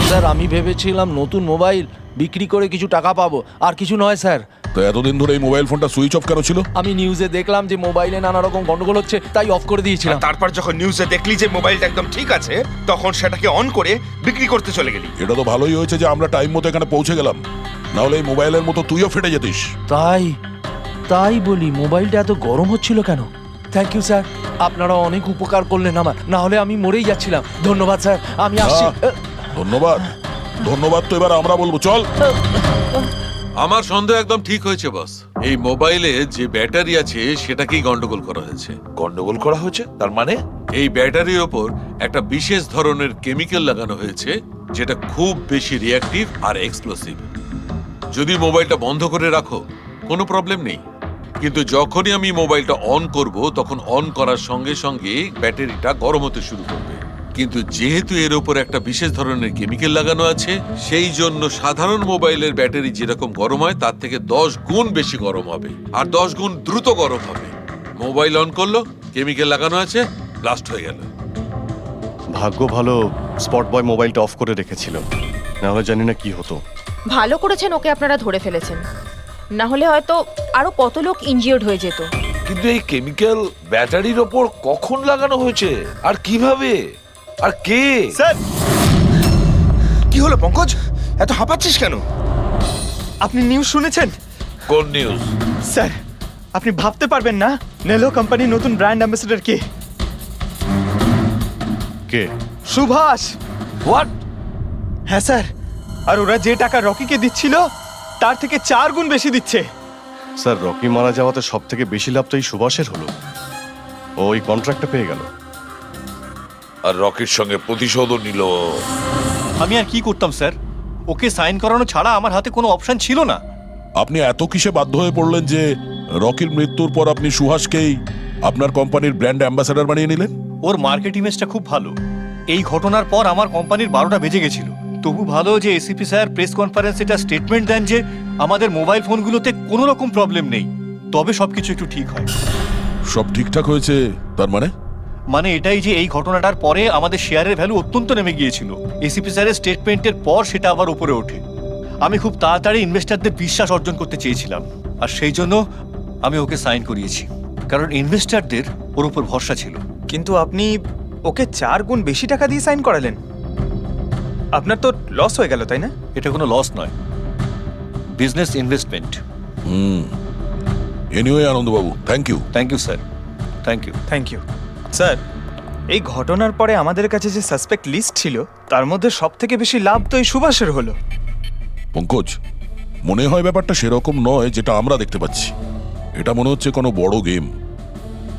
স্যার। আমি ভেবেছিলাম নতুন মোবাইল বিক্রি করে কিছু টাকা পাবো, আর কিছু নয় স্যার। তো এতদিন ধরে এই মোবাইল ফোনটা সুইচ অফ কেন ছিল? আমি নিউজে দেখলাম যে মোবাইলে নানা রকম গন্ডগোল হচ্ছে, তাই অফ করে দিয়েছিলাম। তারপর যখন নিউজে দেখলি যে মোবাইলটা একদম ঠিক আছে, তখন সেটাকে অন করে বিক্রি করতে চলে গেলি। এটা তো ভালোই হয়েছে যে আমরা টাইম মতো এখানে পৌঁছে গেলাম, না হলে এই মোবাইলের মতো তুইও ফেটে যেতিস। তাই বলি মোবাইলটা এত গরম হচ্ছিল কেন? থ্যাংক ইউ স্যার, আপনারা অনেক উপকার করলেন আমার, না হলে আমি মরেই যাচ্ছিলাম। ধন্যবাদ স্যার, আমি আসছি। ধন্যবাদ ধন্যবাদ তো এবার আমরা বলবো, চল। আমার সন্দেহ একদম ঠিক হয়েছে বস। এই মোবাইলে যে ব্যাটারি আছে সেটাকেই গন্ডগোল করা হয়েছে। গন্ডগোল করা হয়েছে তার মানে? এই ব্যাটারির ওপর একটা বিশেষ ধরনের কেমিক্যাল লাগানো হয়েছে যেটা খুব বেশি রিঅ্যাক্টিভ আর এক্সপ্লোসিভ। যদি মোবাইলটা বন্ধ করে রাখো কোনো প্রবলেম নেই, কিন্তু যখনই আমি মোবাইলটা অন করব তখন অন করার সঙ্গে সঙ্গে ব্যাটারিটা গরম হতে শুরু করবে। কিন্তু যেহেতু এর উপর একটা বিশেষ ধরনের কেমিক্যাল লাগানো আছে, সেই জন্য সাধারণ মোবাইলের ব্যাটারি যেরকম গরম হয় তার থেকে 10 গুণ বেশি গরম হবে, আর 10 গুণ দ্রুত গরম হবে। মোবাইল অন করলো, কেমিক্যাল লাগানো আছে, ব্লাস্ট হয়ে গেল। ভাগ্য ভালো স্পট বয় মোবাইলটা অফ করে রেখেছিল, না হলে জানি না কি হতো। ভালো করেছেন ওকে আপনারা ধরে ফেলেছেন, না হলে হয়তো আরো কত লোক ইনজিওর্ড হয়ে যেত। কিন্তু এই কেমিক্যাল ব্যাটারির ওপর কখন লাগানো হয়েছে আর কিভাবে আর কে? স্যার, কি হলো পঙ্কজ, এত হাঁপাচ্ছিস কেন? আপনি নিউজ শুনেছেন? কোন নিউজ? স্যার, আপনি ভাবতে পারবেন না নেলো কোম্পানির নতুন ব্র্যান্ড অ্যাম্বাসেডর কে? কে? সুভাষ। হোয়াট? হ্যাঁ স্যার, আর ওরা যে টাকা রকিকে দিচ্ছিল তার থেকে 4 গুণ বেশি দিচ্ছে। স্যার, রকি মারা যাওয়াতে সব থেকে বেশি লাভ তো এই সুভাষের হলো। ও ওই কন্ট্রাক্টটা পেয়ে গেল, আর রকির সঙ্গে প্রতিশোধও নিল। আমি আর কি করতাম স্যার, ওকে সাইন করানো ছাড়া আমার হাতে কোনো অপশন ছিল না। আপনি এত কিসে বাধ্য হয়ে পড়লেন যে রকির মৃত্যুর পর আপনি সুহাসকেই আপনার কোম্পানির ব্র্যান্ড অ্যাম্বাসেডর বানিয়ে নিলেন? ওর মার্কেট ইমেজটা খুব ভালো। এই ঘটনার পর আমার কোম্পানির 12টা বেজে গেছিল। তবু ভালো যে এসিপি স্যার প্রেস কনফারেন্সে এটা স্টেটমেন্ট দেন যে আমাদের মোবাইল ফোনগুলোতে কোনো রকম প্রবলেম নেই, তবে সবকিছু একটু ঠিক হয়। সব ঠিকঠাক হয়েছে তার মানে? মানে এটাই যে এই ঘটনাটার পরে আমাদের শেয়ারের ভ্যালু অত্যন্ত নেমে গিয়েছিল। এসিপি স্যারের স্টেটমেন্টের পর সেটা আবার উপরে ওঠে। আমি খুব তাড়াতাড়ি ইনভেস্টরদের বিশ্বাস অর্জন করতে চেয়েছিলাম, আর সেই জন্য আমি ওকে সাইন করিয়েছি, কারণ ইনভেস্টরদের ওর উপর ভরসা ছিল। কিন্তু আপনি ওকে 4 গুণ বেশি টাকা দিয়ে সাইন করালেন, আপনার তো লস হয়ে গেল, তাই না? এটা কোনো লস নয়, বিজনেস ইনভেস্টমেন্ট। এনিওয়ে আনন্দবাবু, thank you. Thank you sir, thank you. Thank you sir. এই ঘটনার পরে আমাদের কাছে যে সাসপেক্ট লিস্ট ছিল তার মধ্যে সব থেকে বেশি লাভ তো এই সুভাষের হলো। পঙ্কজ, মনে হয় ব্যাপারটা সেরকম নয় যেটা আমরা দেখতে পাচ্ছি। এটা মনে হচ্ছে কোনো বড় গেম।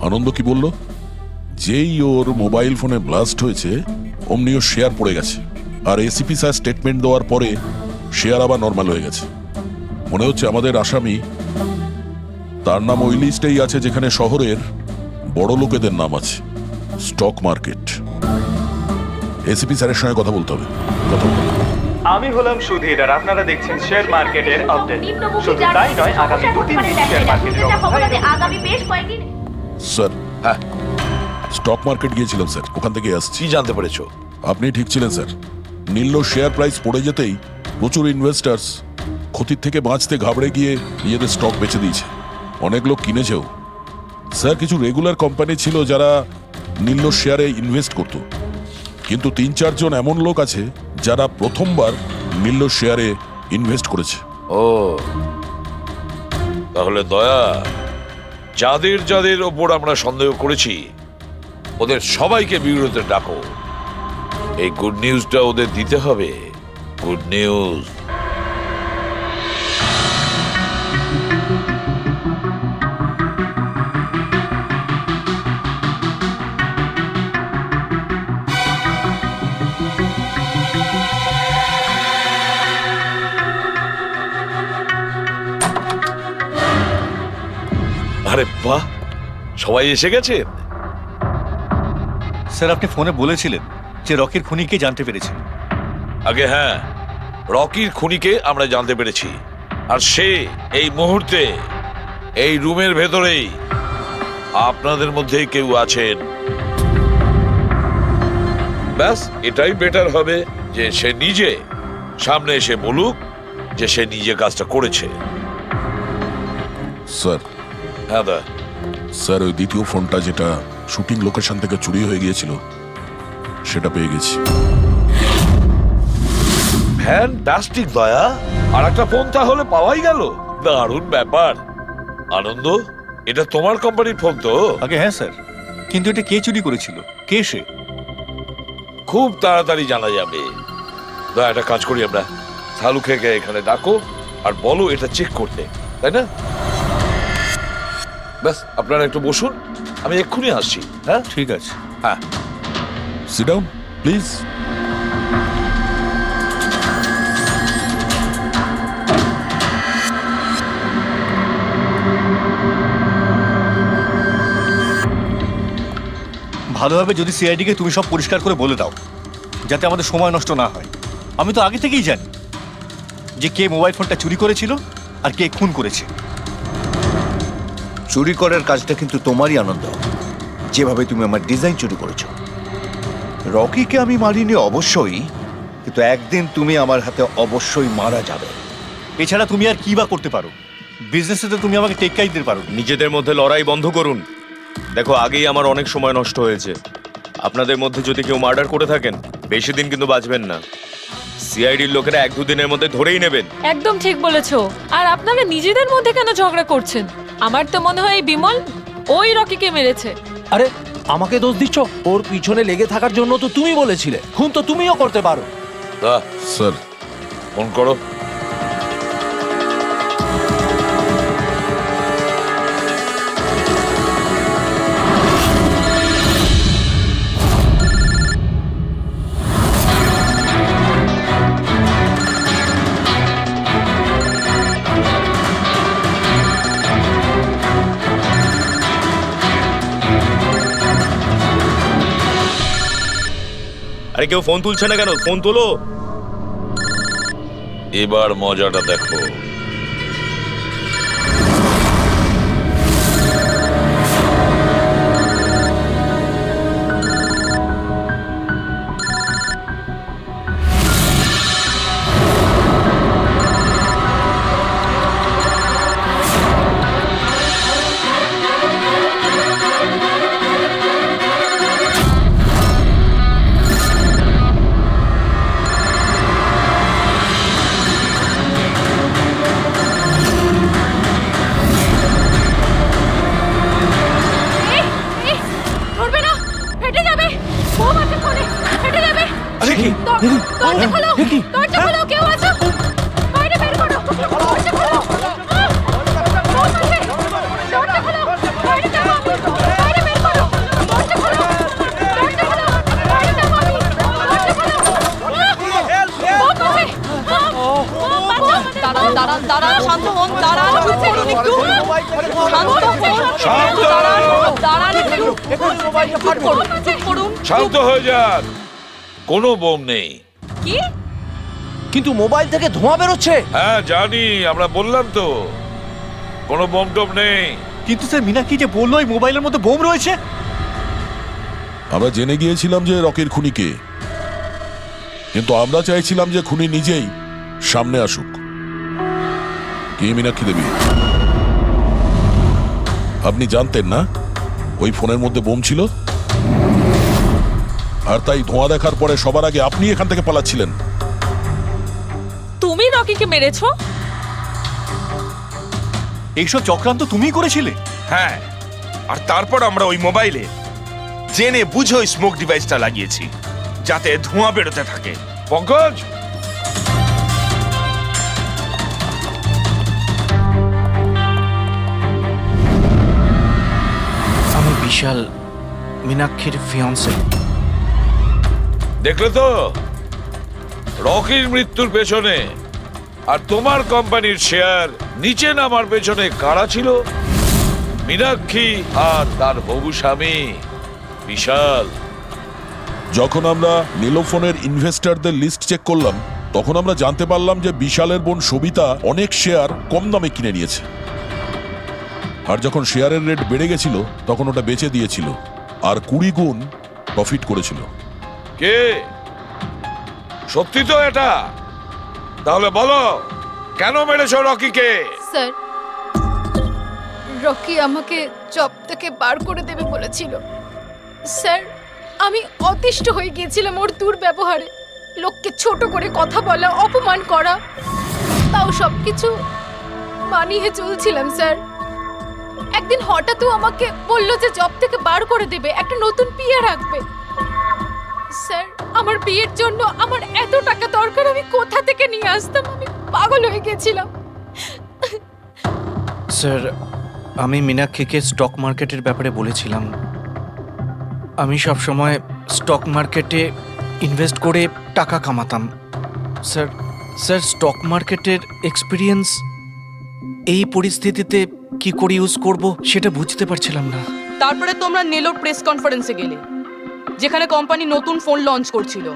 আনন্দ কি বলল? যেই ওর মোবাইল ফোনে ব্লাস্ট হয়েছে অমনি ওর শেয়ার পড়ে গেছে, আর এসিপি স্যার স্টেটমেন্ট দেওয়ার পরে শেয়ার আবার নর্মাল হয়ে গেছে। মনে হচ্ছে আমাদের আসামি, তার নাম ওই লিস্টেই আছে যেখানে শহরের বড় লোকেদের নাম আছে, স্টক মার্কেট। এসিপি স্যারের সঙ্গে কথা বলতে হবে। কথা বলো। আমি হলাম সুধীর আর আপনারা দেখছেন শেয়ার মার্কেটের আপডেট। শুধু তাই নয়, আগামী 2-3 দিন শেয়ার মার্কেটের অবস্থা আগামী বেশ কয়েকদিন স্যার, হ্যাঁ, স্টক মার্কেট গিয়েছিলাম স্যার, ওখান থেকে আসছি। কি জানতে পেরেছো? আপনি ঠিক ছিলেন স্যার। নীল শেয়ার প্রাইস পড়ে যেতেই প্রচুর ইনভেস্টার্স ক্ষতির থেকে বাঁচতে ঘাবড়ে গিয়ে নিজেদের স্টক বেচে দিয়েছে। অনেক লোক কিনেছেও স্যার। কিছু রেগুলার কোম্পানি ছিল যারা নীল শেয়ারে ইনভেস্ট করত, কিন্তু 3-4 জন এমন লোক আছে যারা প্রথমবার নীল শেয়ারে ইনভেস্ট করেছে। ও, তাহলে দয়া, যাদের যাদের ওপর আমরা সন্দেহ করেছি ওদের সবাইকে বিরোধে ডাকো। এই গুড নিউজটা ওদের দিতে হবে। Good news. আরে বাহ, সবাই এসে গেছেন। স্যার, আপনি ফোনে বলেছিলেন যে রকির খুনিকে জানতে পেরেছেন। আগে হ্যাঁ, রকির খুনিকে আমরা জানতে পেরেছি, আর সে এই মুহূর্তে এই রুমের ভেতরেই আপনাদের মধ্যে কেউ আছেন। ব্যাস, এটাই বেটার হবে যে সে নিজে সামনে এসে বলুক যে সে নিজে কাজটা করেছে। স্যার, হ্যাঁ দা। স্যার, ওই দ্বিতীয় ফোনটা যেটা শুটিং লোকেশন থেকে চুরি হয়ে গিয়েছিল সেটা পেয়ে গেছি। ফ্যান্টাস্টিক দয়া, আর একটা ফোন তাহলে পাওয়াই গেল। দারুণ ব্যাপার। আনন্দ, এটা তোমার কোম্পানির ফোন তো? আগে হ্যাঁ স্যার, কিন্তু এটা কে চুরি করেছিল? কে সে? খুব তাড়াতাড়ি জানা যাবে। দয়া, একটা কাজ করি আমরা, শালু খেয়ে এখানে ডাকো আর বলো এটা চেক করতে, তাই না? ব্যাস, আপনারা একটু বসুন, আমি এক্ষুনি আসছি। হ্যাঁ, ঠিক আছে। হ্যাঁ, সিট ডাউন প্লিজ। ভালো হবে যদি সিআইডিকে তুমি সব পরিষ্কার করে বলে দাও, যাতে আমাদের সময় নষ্ট না হয়। আমি তো আগে থেকেই জানি যে কে মোবাইল ফোনটা চুরি করেছিল আর কে খুন করেছে। চুরি করার কাজটা কিন্তু তোমারই, আনন্দ। যেভাবে তুমি আমার ডিজাইন চুরি করেছো। রকিকে আমি মারিনি অবশ্যই, কিন্তু একদিন তুমি আমার হাতে অবশ্যই মারা যাবে। এছাড়া তুমি আর কি বা করতে পারো? বিজনেসে তো তুমি আমাকে টেক্কাই দিতে পারো। নিজেদের মধ্যে লড়াই বন্ধ করুন। দেখো, আগেই আমার অনেক সময় নষ্ট হয়েছে। আপনাদের মধ্যে যদি কেউ মার্ডার করে থাকেন, বেশি দিন কিন্তু বাঁচবেন না। সিআইডির লোকেরা 1-2 দিনের মধ্যে ধরেই নেবেন। একদম ঠিক বলেছো। আর আপনারা নিজেদের মধ্যে কেন ঝগড়া করছেন? আমার তো মনে হয় এই বিমল ওই রকিকে মেরেছে। আরে আমাকে দোষ দিচ্ছ? ওর পিছনে লেগে থাকার জন্য তো তুমি বলেছিলে। খুন তো তুমিও করতে পারো। স্যার, ফোন করো। আরে কেউ ফোন তুলছে না কেন? ফোন তোলো। এবার মজাটা দেখো। দরজা খোলো, দরজা খোলো, কেউ আছো? বাইরে বের করো, দরজা খোলো। দরজা খোলো, বাইরে যাবো আমি। বাইরে বের করো, দরজা খোলো, দরজা খোলো, বাইরে যাবো আমি। দরজা খোলো। দাঁড়ান দাঁড়ান দাঁড়ান, শান্ত হন, দাঁড়ান, চুপ করুন একটু, শান্ত হন, দাঁড়ান একটু, চুপ করুন, চুপ করুন, শান্ত হয়ে যান। কোনো বোম নেই। কি? কিন্তু মোবাইল থেকে ধোঁয়া বেরোচ্ছে। হ্যাঁ জানি, আমরা বললাম তো কোনো বোম টোম নেই। কিন্তু স্যার মীনাক্ষী যে বললো এই মোবাইলের মধ্যে বোম রয়েছে। আমরা জেনে গিয়েছিলাম যে রকির খুনি কে, কিন্তু আমরা চাইছিলাম যে খুনি নিজেই সামনে আসুক। কি মীনাক্ষী দেবী, আপনি জানতেন না ওই ফোনের মধ্যে বোম ছিল? আর তাই ধোঁয়া দেখার পরে সবার আগে আপনি এখান থেকে পালাচ্ছিলেন। তুমি রকিকে মেরেছো? এইসব চক্রান্ত তুমিই করেছিলে? হ্যাঁ, আর তারপর আমরা ওই মোবাইলে জেনে বুঝে ওই স্মোক ডিভাইসটা লাগিয়েছি যাতে ধোঁয়া বেরোতে থাকে। পঙ্কজ, আমি বিশাল, মীনাক্ষীর ফিয়ান্সে। দেখলে তো রকির মৃত্যুর পেছনে আর তোমার কোম্পানির শেয়ার নিচে নামার পেছনে কারা ছিল? মীনাক্ষী আর তার হবু স্বামী বিশাল। যখন আমরা নীলোফোনের ইনভেস্টরদের লিস্ট চেক করলাম, তখন আমরা জানতে পারলাম যে বিশালের বোন সবিতা অনেক শেয়ার কম দামে কিনে নিয়েছে। আর যখন শেয়ারের রেট বেড়ে গেছিল তখন ওটা বেচে দিয়েছিল আর 20 গুণ প্রফিট করেছিল। কে? সত্যি তো এটা? তাহলে বলো কেন মেরেছো রকিকে? স্যার, রকি আমাকে জব থেকে বার করে দেবে বলেছিল। স্যার, আমি অতিষ্ঠ হয়ে গিয়েছিলাম ওর দুর্ব্যবহারে। লোককে ছোট করে কথা বলা, অপমান করা, তাও সবকিছু মানিয়ে চলছিলাম স্যার। একদিন হঠাৎ আমাকে বলল যে জব থেকে বার করে দেবে, একটা নতুন বিয়ে রাখবে। স্যার, আমার বিয়ের জন্য আমার এত টাকা দরকার, আমি কোথা থেকে নিয়ে আসতাম? আমি পাগল হয়ে গেছিলাম। স্যার, আমি মীনাক্ষীকে স্টক মার্কেটের ব্যাপারে বলেছিলাম। আমি সব সময় স্টক মার্কেটে ইনভেস্ট করে টাকা কামাতাম। স্যার স্টক মার্কেটের এক্সপিরিয়েন্স এই পরিস্থিতিতে কি করে ইউজ করব সেটা বুঝতে পারছিলাম না। তারপরে তোমরা নেলোর প্রেস কনফারেন্সে গেলে, যেখানে কোম্পানি নতুন ফোন লঞ্চ করছিল,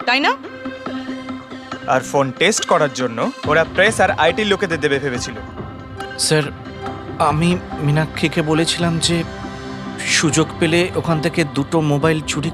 তাই না? আর ফোন টেস্ট করার জন্য ওরা প্রেস আর আইটি লোকেদের দেবে ভেবেছিল। স্যার, আমি মীনাক্ষীকে বলেছিলাম যে সুযোগ পেলে ওখান থেকে 2টো মোবাইল চুরি